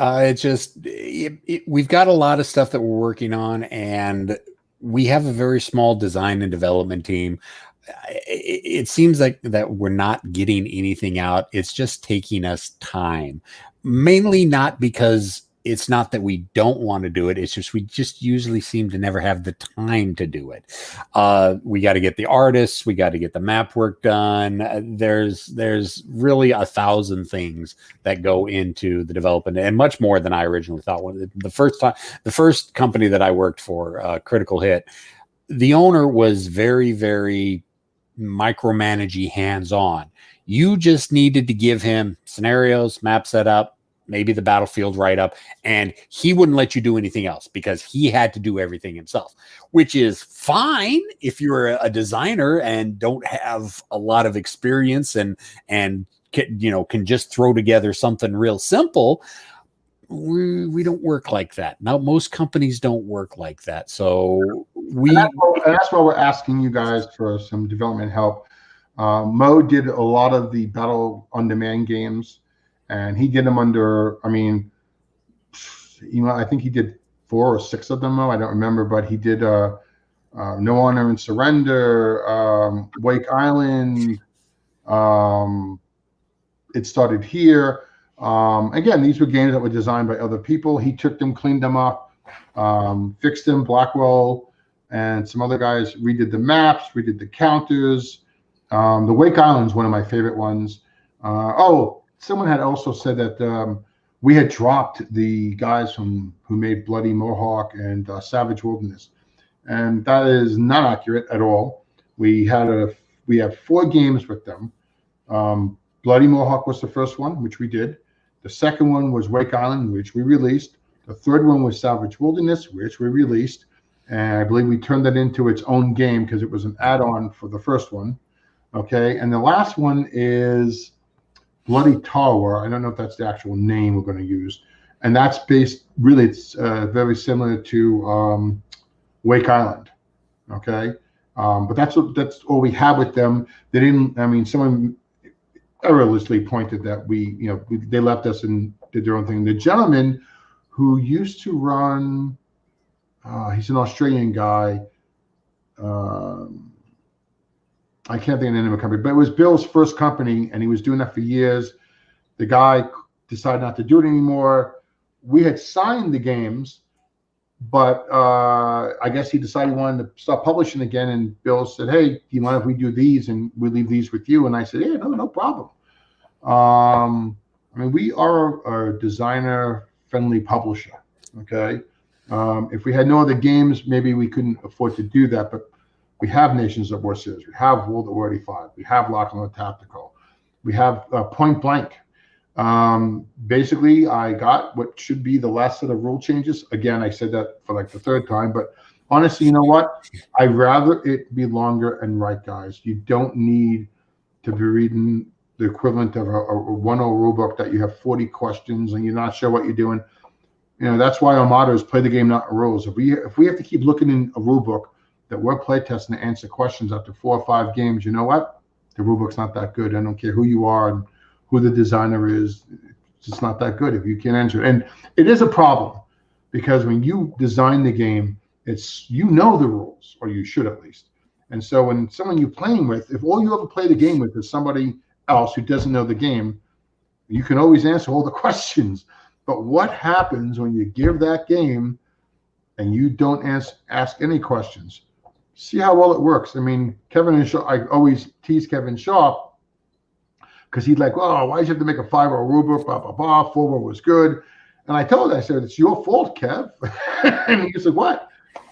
We've got a lot of stuff that we're working on, and we have a very small design and development team. It seems like that we're not getting anything out. It's just taking us time, mainly not because it's not that we don't want to do it. It's just we just usually seem to never have the time to do it. We got to get the artists, we got to get the map work done. There's really 1,000 things that go into the development, and much more than I originally thought. The first company that I worked for, Critical Hit, the owner was very, very micromanagey, hands-on. You just needed to give him scenarios, map setup, maybe the battlefield write-up, and he wouldn't let you do anything else because he had to do everything himself, which is fine if you're a designer and don't have a lot of experience and can just throw together something real simple. We don't work like that. Now, most companies don't work like that. So that's why we're asking you guys for some development help. Mo did a lot of the battle on demand games, and he did them under, I think he did 4 or 6 of them, Mo. I don't remember, but he did No Honor and Surrender, Wake Island, It Started Here. Again, these were games that were designed by other people. He took them, cleaned them up, fixed them. Blackwell and some other guys redid the maps, redid the counters. The Wake Island's one of my favorite ones. Someone had also said that we had dropped the guys who made Bloody Mohawk and Savage Wilderness, and that is not accurate at all. We have 4 games with them. Bloody Mohawk was the first one, which we did. The second one was Wake Island, which we released. The third one was Savage Wilderness, which we released, and I believe we turned that into its own game because it was an add-on for the first one. Okay, and the last one is Bloody Tower. I don't know if that's the actual name we're going to use, and that's based really. It's very similar to Wake Island. Okay, but that's all we have with them. They didn't. I mean, someone erroneously pointed that they left us and did their own thing. The gentleman who used to run, he's an Australian guy. I can't think of the name of the company, but it was Bill's first company, and he was doing that for years. The guy decided not to do it anymore. We had signed the games, but I guess he decided he wanted to start publishing again. And Bill said, "Hey, do you mind if we do these and we leave these with you?" And I said, "Yeah, no problem." We are a designer-friendly publisher. Okay, if we had no other games, maybe we couldn't afford to do that, but we have Nations of War series. We have World War 85. We have Lock and Load Tactical. We have Point Blank. Basically, I got what should be the last set of rule changes. Again, I said that for like the 3rd time, but honestly, you know what? I'd rather it be longer and right, guys. You don't need to be reading the equivalent of a 1.0 rule book that you have 40 questions and you're not sure what you're doing. That's why our motto is play the game, not the rules. If we have to keep looking in a rule book that we're playtesting to answer questions after 4 or 5 games, you know what? The rulebook's not that good. I don't care who you are and who the designer is. It's just not that good if you can't answer it. And it is a problem because when you design the game, the rules, or you should at least. And so when someone you're playing with, if all you ever play the game with is somebody else who doesn't know the game, you can always answer all the questions. But what happens when you give that game and you don't ask any questions? See how well it works. I mean, Kevin and Shaw, I always tease Kevin Shaw because he'd like, "Oh, why did you have to make a 5.0 rulebook? Blah, blah, blah. 4.0 was good." And I said, "It's your fault, Kev." And he said, "What?"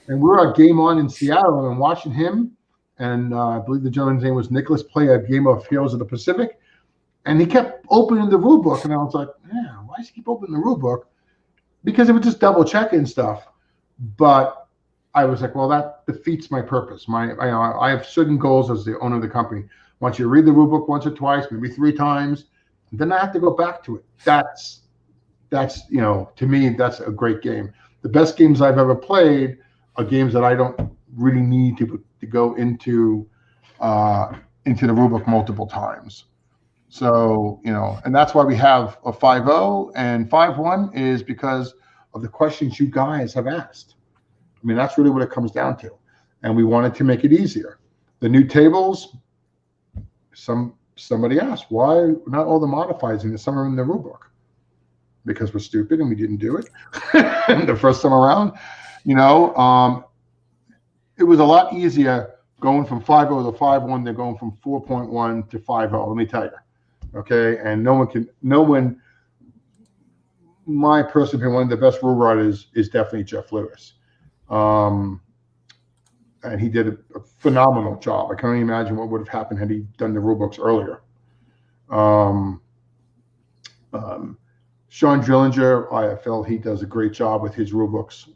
And we were at Game On in Seattle and watching him. And I believe the gentleman's name was Nicholas, play a game of Heroes of the Pacific. And he kept opening the rulebook. And I was like, "Yeah, why does he keep opening the rulebook?" Because it was just double checking stuff. But I was like, well, that defeats my purpose. I have certain goals as the owner of the company. I want you to read the rulebook once or twice, maybe 3 times, and then I have to go back to it. That's to me, that's a great game. The best games I've ever played are games that I don't really need to go into the rulebook multiple times. So, and that's why we have a 5.0 and 5.1 is because of the questions you guys have asked. I mean, that's really what it comes down to. And we wanted to make it easier. The new tables, somebody asked, why not all the modifiers and some are in the rulebook? because we're stupid and we didn't do it the first time around. You know, it was a lot easier going from 5.0 to 5.1 than going from 4.1 to 5.0. Let me tell you. Okay, and no one. My personal opinion, one of the best rule writers is definitely Jeff Lewis. And he did a phenomenal job. I can't even imagine what would have happened had he done the rule books earlier. Sean Drillinger, I feel he does a great job with his rule books.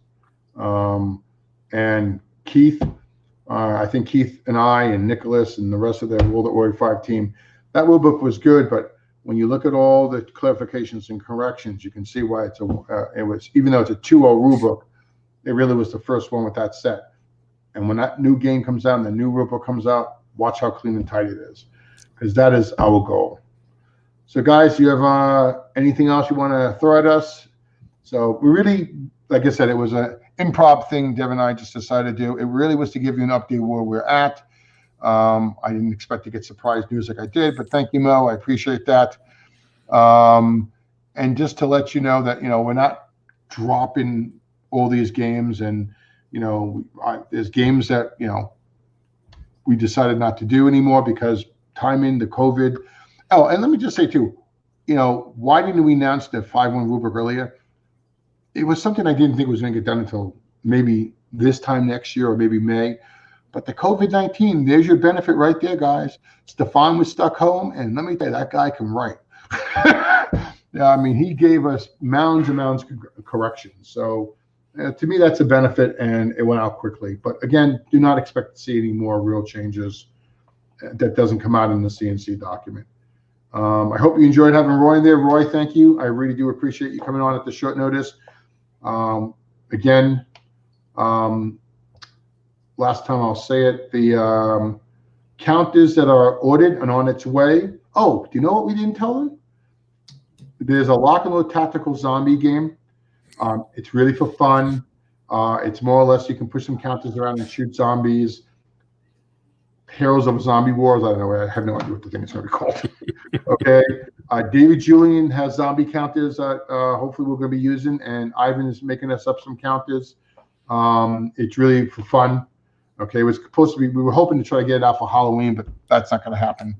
And Keith, I think Keith and I and Nicholas and the rest of the World at Warrior 5 team, that rule book was good, but when you look at all the clarifications and corrections, you can see why it was, even though it's a 2.0 rule book, it really was the first one with that set. And when that new game comes out and the new rule book comes out, watch how clean and tight it is, because that is our goal. So, guys, you have anything else you want to throw at us? So we really, like I said, it was an improv thing Dev and I just decided to do. It really was to give you an update where we're at. I didn't expect to get surprise news like I did, but thank you, Mo. I appreciate that. And just to let you know that, we're not dropping all these games, and, there's games that, we decided not to do anymore because timing, the COVID. Oh, and let me just say too, why didn't we announce the 5.1 rubric earlier? It was something I didn't think was going to get done until maybe this time next year or maybe May. But the COVID-19, there's your benefit right there, guys. Stefan was stuck home, and let me tell you, that guy can write. Yeah, I mean, he gave us mounds and mounds of corrections. So to me, that's a benefit, and it went out quickly. But again, do not expect to see any more real changes that doesn't come out in the CNC document. I hope you enjoyed having Roy in there. Roy, thank you. I really do appreciate you coming on at the short notice. Again, last time I'll say it, the counters that are ordered and on its way. Oh, do you know what we didn't tell them? There's a lock and load tactical zombie game. It's really for fun. It's more or less you can push some counters around and shoot zombies. Heroes of Zombie Wars. I don't know. I have no idea what the thing is going to be called. Okay. David Julian has zombie counters that hopefully we're going to be using, and Ivan is making us up some counters. It's really for fun. Okay. It was supposed to be, we were hoping to try to get it out for Halloween, but that's not going to happen.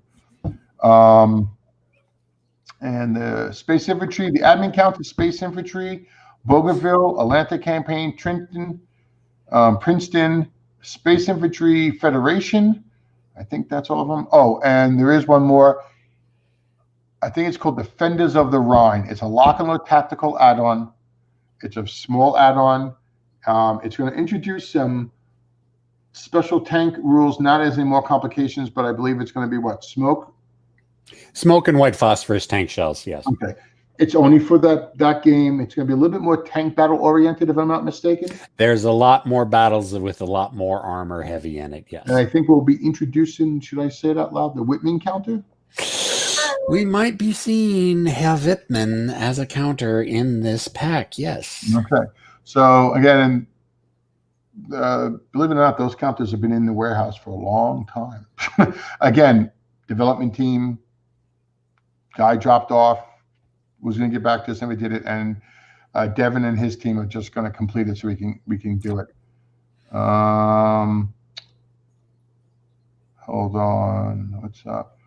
And the Space Infantry, the admin count is Space Infantry, Bougainville, Atlanta Campaign, Trenton, Princeton, Space Infantry Federation. I think that's all of them. Oh, and there is one more. I think it's called Defenders of the Rhine. It's a lock and load tactical add-on. It's a small add-on. It's going to introduce some special tank rules, not as any more complications, but I believe it's going to be what? Smoke and white phosphorus tank shells, yes. Okay. It's only for that game. It's going to be a little bit more tank battle oriented, if I'm not mistaken. There's a lot more battles with a lot more armor heavy in it, yes. And I think we'll be introducing, should I say it out loud, the Whitman counter? We might be seeing Herr Wittmann as a counter in this pack, yes. Okay. So, again, believe it or not, those counters have been in the warehouse for a long time. Again, development team, guy dropped off, was going to get back to us, and we did it. And Devin and his team are just going to complete it so we can do it. Hold on. What's up?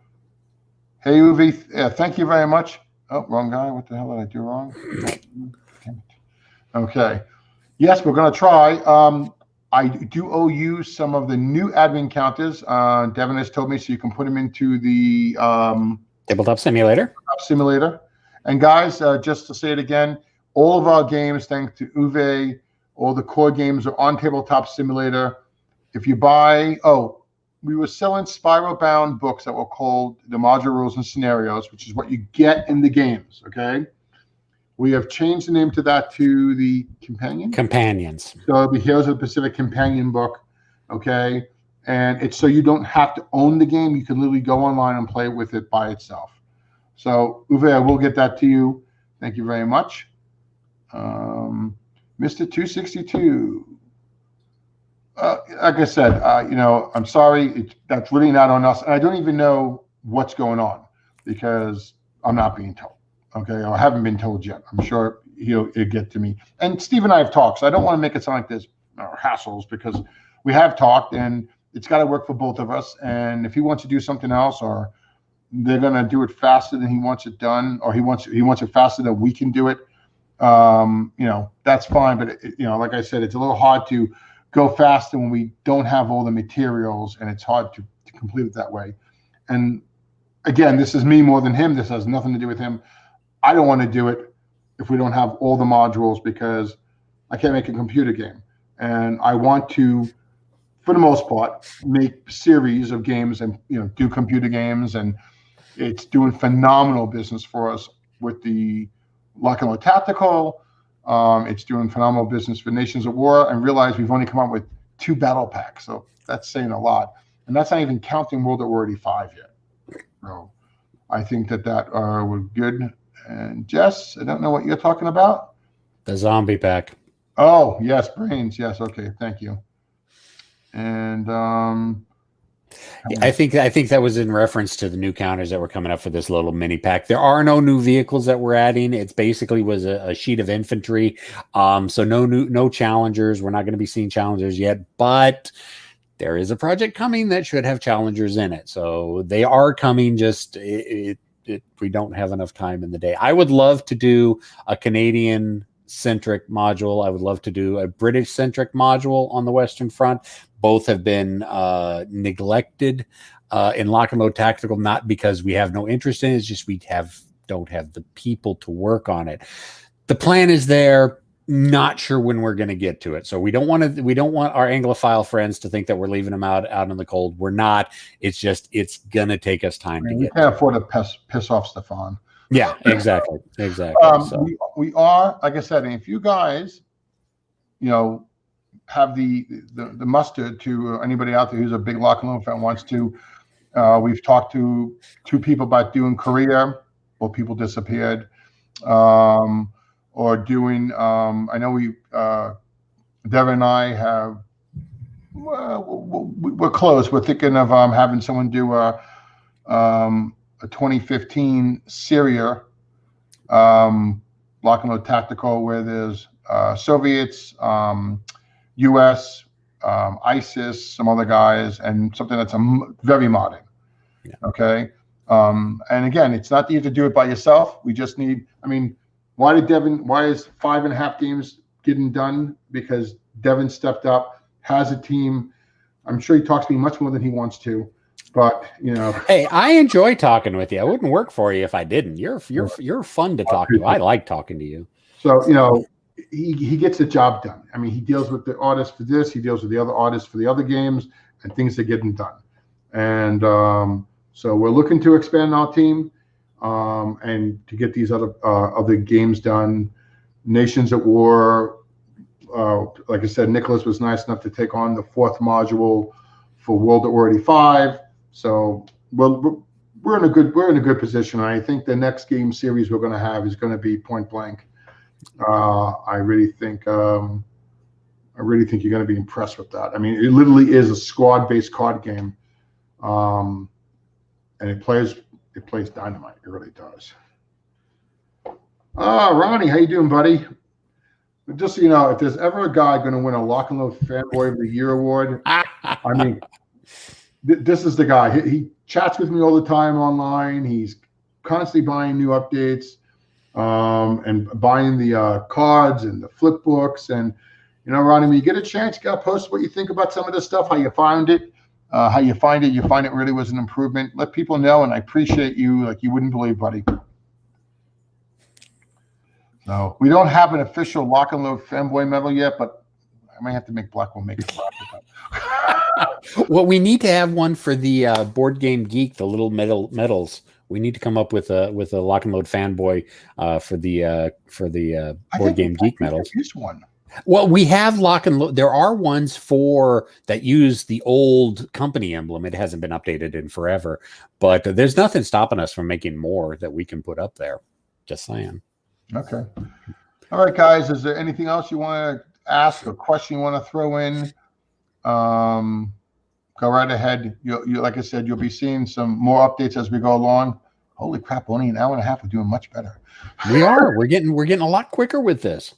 Hey, Uvi, thank you very much. Oh, wrong guy. What the hell did I do wrong? Okay. Yes, we're going to try. I do owe you some of the new admin counters. Devin has told me, so you can put them into the Tabletop Simulator. And guys, just to say it again, all of our games, thanks to Uwe, all the core games are on Tabletop Simulator. If you buy, we were selling spiral-bound books that were called the Modular Rules and Scenarios, which is what you get in the games, okay? We have changed the name to that to the Companions. So the Heroes of the Pacific Companion book, okay? And it's so you don't have to own the game. You can literally go online and play with it by itself. So, Uwe, I will get that to you. Thank you very much. Mr. 262. Like I said, I'm sorry. That's really not on us. And I don't even know what's going on because I'm not being told. Okay, or I haven't been told yet. I'm sure he'll get to me. And Steve and I have talked, so I don't want to make it sound like there's hassles, because we have talked, and it's got to work for both of us. And if he wants to do something else, or they're gonna do it faster than he wants it done, or he wants it faster than we can do it, that's fine. But like I said, it's a little hard to go faster when we don't have all the materials, and it's hard to complete it that way. And again, this is me more than him. This has nothing to do with him. I don't want to do it if we don't have all the modules, because I can't make a computer game. And I want to, for the most part, make series of games and do computer games. And it's doing phenomenal business for us with the Lock and Load Tactical. It's doing phenomenal business for Nations at War. And realize we've only come up with 2 battle packs, so that's saying a lot. And that's not even counting World at War 85 yet. So I think that was good. And Jess, I don't know what you're talking about. The zombie pack. Oh yes, brains. Yes, okay, thank you. And I think that was in reference to the new counters that were coming up for this little mini pack. There are no new vehicles that we're adding. It's basically was a sheet of infantry. So no challengers. We're not going to be seeing challengers yet, but there is a project coming that should have challengers in it. So they are coming. Just we don't have enough time in the day. I would love to do a Canadian centric module. I would love to do a British centric module on the Western Front. Both have been neglected in Lock and Load Tactical, not because we have no interest in it. It's just we don't have the people to work on it. The plan is there. Not sure when we're going to get to it. So we don't want our Anglophile friends to think that we're leaving them out in the cold. We're not. It's just it's going to take us time to get. We can't afford to piss off Stefan. Yeah, exactly. So. We are, like I said, and if you guys, have the mustard to anybody out there who's a big Lock and Load fan wants to, we've talked to 2 people about doing Korea, or people disappeared, or doing. I know Devin and I have. We're close. We're thinking of having someone do a 2015 Syria Lock and Load Tactical, where there's Soviets, U.S., ISIS, some other guys, and something that's very modern. Yeah. Okay. And again, it's not that you have to do it by yourself. We just need. I mean, why is 5.5 games getting done? Because Devin stepped up, has a team. I'm sure he talks to me much more than he wants to. But hey, I enjoy talking with you. I wouldn't work for you if I didn't. You're fun to talk to. I like talking to you. So he gets the job done. I mean, he deals with the artists for this. He deals with the other artists for the other games, and things are getting done. And so we're looking to expand our team and to get these other games done. Nations at War. Like I said, Nicholas was nice enough to take on the 4th module for World at War 85. So we're in a good position. And I think the next game series we're going to have is going to be Point Blank. I really think you're going to be impressed with that. I mean, it literally is a squad-based card game, and it plays dynamite. It really does. Ronnie, how you doing, buddy? Just so you know, if there's ever a guy going to win a Lock and Load Fanboy of the Year award, I mean, this is the guy. He chats with me all the time online. He's constantly buying new updates, and buying the cards and the flip books. And Ronnie, when you get a chance, you got to post what you think about some of this stuff, how you found it, you find it really was an improvement. Let people know, and I appreciate you like you wouldn't believe, buddy. So we don't have an official Lock and Load Fanboy medal yet, but I might have to make Blackwell make it. Well, we need to have one for the Board Game Geek, the little medals. We need to come up with a Lock and Load Fanboy for the Board Game Geek medals. Use one. Well, we have Lock and Load. There are ones that use the old company emblem. It hasn't been updated in forever, but there's nothing stopping us from making more that we can put up there. Just saying. Okay. All right, guys. Is there anything else you want to ask, a question you want to throw in? Go right ahead. You like I said, you'll be seeing some more updates as we go along. Holy crap! Only an hour and a half. We're doing much better. We are. We're getting a lot quicker with this.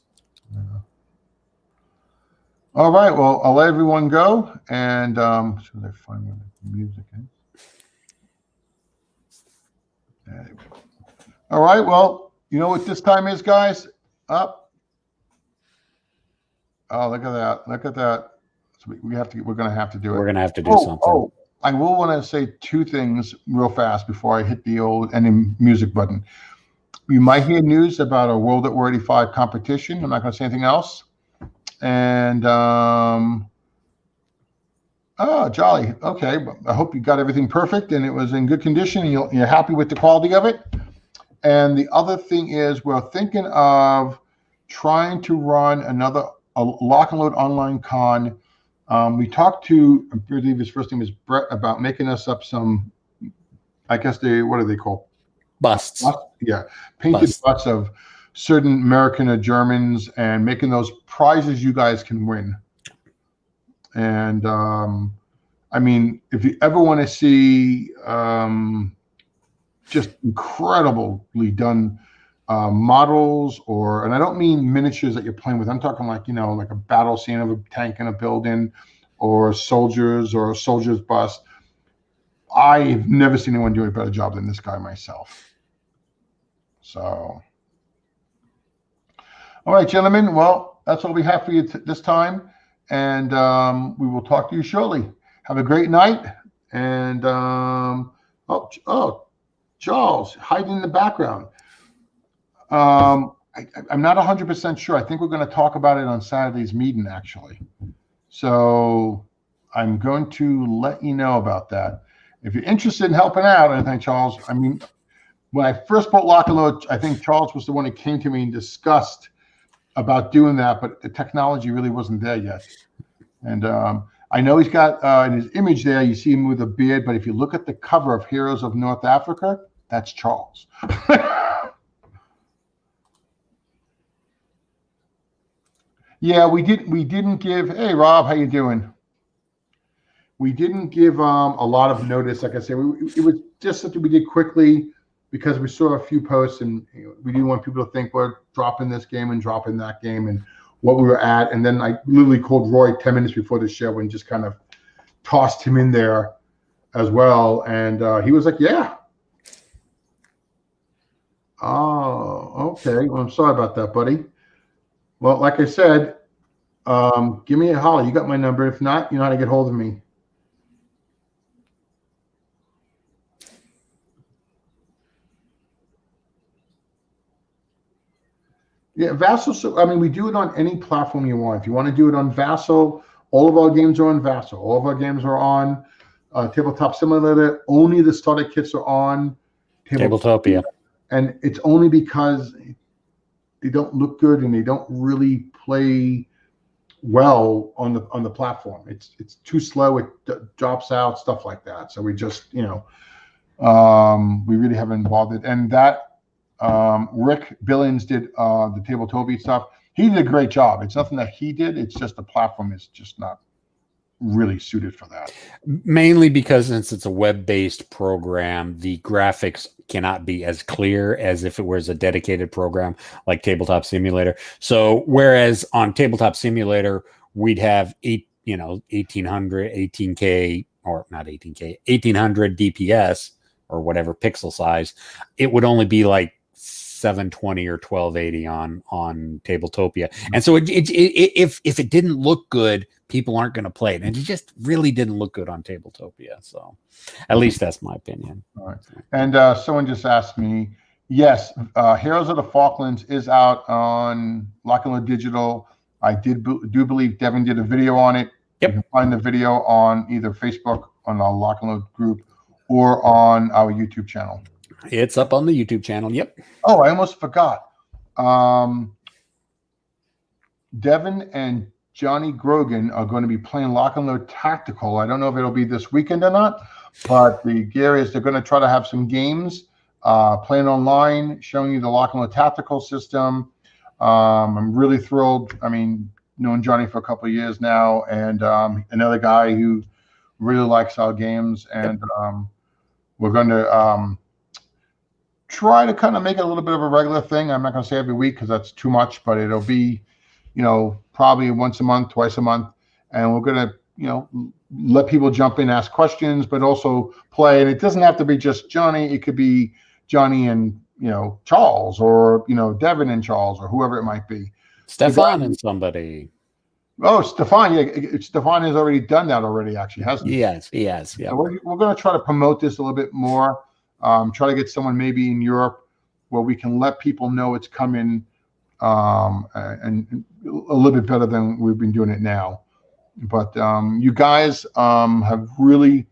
All right. Well, I'll let everyone go, and should I find where the music is? There we go. All right. Well, you know what this time is, guys? Up. Oh, look at that! Look at that! So we have to. We're going to have to do it. We're going to have to do something. Oh, I will want to say two things real fast before I hit the old ending music button. You might hear news about a World at War 85 competition. I'm not going to say anything else. And oh, jolly. Okay, I hope you got everything perfect and it was in good condition and you're happy with the quality of it. And the other thing is we're thinking of trying to run another lock and load online con. We talked to, I believe his first name is Brett, about making us up some, I guess what are they called? Busts. Yeah, painted busts of certain American or Germans and making those prizes you guys can win. And I mean, if you ever want to see just incredibly done models, and I don't mean miniatures that you're playing with. I'm talking like, like a battle scene of a tank in a building or soldiers or a soldier's bust. I've never seen anyone do a better job than this guy myself. So, all right, gentlemen. Well, that's all we have for you this time. And we will talk to you shortly. Have a great night. And, Charles, hiding in the background. I'm not 100% sure. I think we're going to talk about it on Saturday's meeting, actually. So I'm going to let you know about that. If you're interested in helping out, I think, Charles, I mean, when I first bought Lock and Load, I think Charles was the one that came to me and discussed about doing that, but the technology really wasn't there yet. And I know he's got in his image there, you see him with a beard, but if you look at the cover of Heroes of North Africa, that's Charles. Yeah, we didn't give, hey, Rob, how you doing? We didn't give a lot of notice. Like I said, it was just something we did quickly because we saw a few posts and we didn't want people to think we're dropping this game and dropping that game and what we were at. And then I literally called Roy 10 minutes before the show and just kind of tossed him in there as well. And he was like, yeah. Oh, okay. Well, I'm sorry about that, buddy. Well, like I said, give me a holler. You got my number. If not, you know how to get hold of me. Yeah, Vassal. So, I mean, we do it on any platform you want. If you want to do it on Vassal, all of our games are on Vassal. All of our games are on Tabletop Simulator. Only the starter kits are on Tabletopia. And it's only because they don't look good and they don't really play well on the platform. It's too slow. It drops out, stuff like that. So we just, we really haven't involved it. And that Rick Billings did the Tabletopia stuff. He did a great job. It's nothing that he did. It's just the platform is just not really suited for that. Mainly because since it's a web-based program, the graphics cannot be as clear as if it was a dedicated program like Tabletop Simulator. So whereas on Tabletop Simulator, we'd have 1800, 18K, or not 18K, 1800 DPS or whatever pixel size, it would only be like 720 or 1280 on Tabletopia. And so if it didn't look good, people aren't going to play it. And it just really didn't look good on Tabletopia. So at least that's my opinion. All right. And someone just asked me, yes, Heroes of the Falklands is out on Lock and Load Digital. I do believe Devin did a video on it. Yep. You can find the video on either Facebook on our Lock and Load group or on our YouTube channel. It's up on the YouTube channel. Yep. Oh, I almost forgot. Devin and Johnny Grogan are going to be playing Lock and Load Tactical. I don't know if it'll be this weekend or not, but the gear is they're going to try to have some games playing online, showing you the Lock and Load Tactical system. I'm really thrilled. I mean, known Johnny for a couple of years now, and another guy who really likes our games, and we're going to try to kind of make it a little bit of a regular thing. I'm not going to say every week because that's too much, but it'll be, probably once a month, twice a month. And we're going to, let people jump in, ask questions, but also play. And it doesn't have to be just Johnny. It could be Johnny and, Charles, or, Devin and Charles, or whoever it might be. Stefan and somebody. Oh, Stefan. Yeah, Stefan has already done that already, actually, hasn't he? Yes, he has. Yeah. So we're going to try to promote this a little bit more. Try to get someone maybe in Europe where we can let people know it's coming, and a little bit better than we've been doing it now. But you guys have really,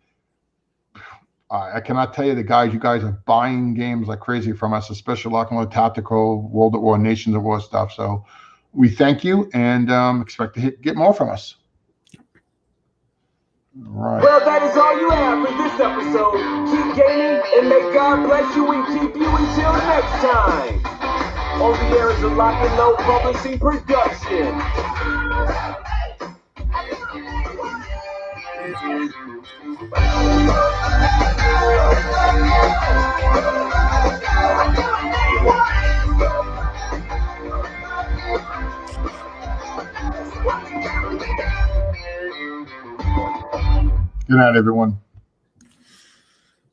I cannot tell you you guys are buying games like crazy from us, especially Lock and Load Tactical, World at War, Nations at War stuff. So we thank you and expect to get more from us. Right. Well, that is all you have for this episode. Keep gaming and may God bless you and keep you until next time. On the air is a Lock and Load Publishing production. Good night, everyone.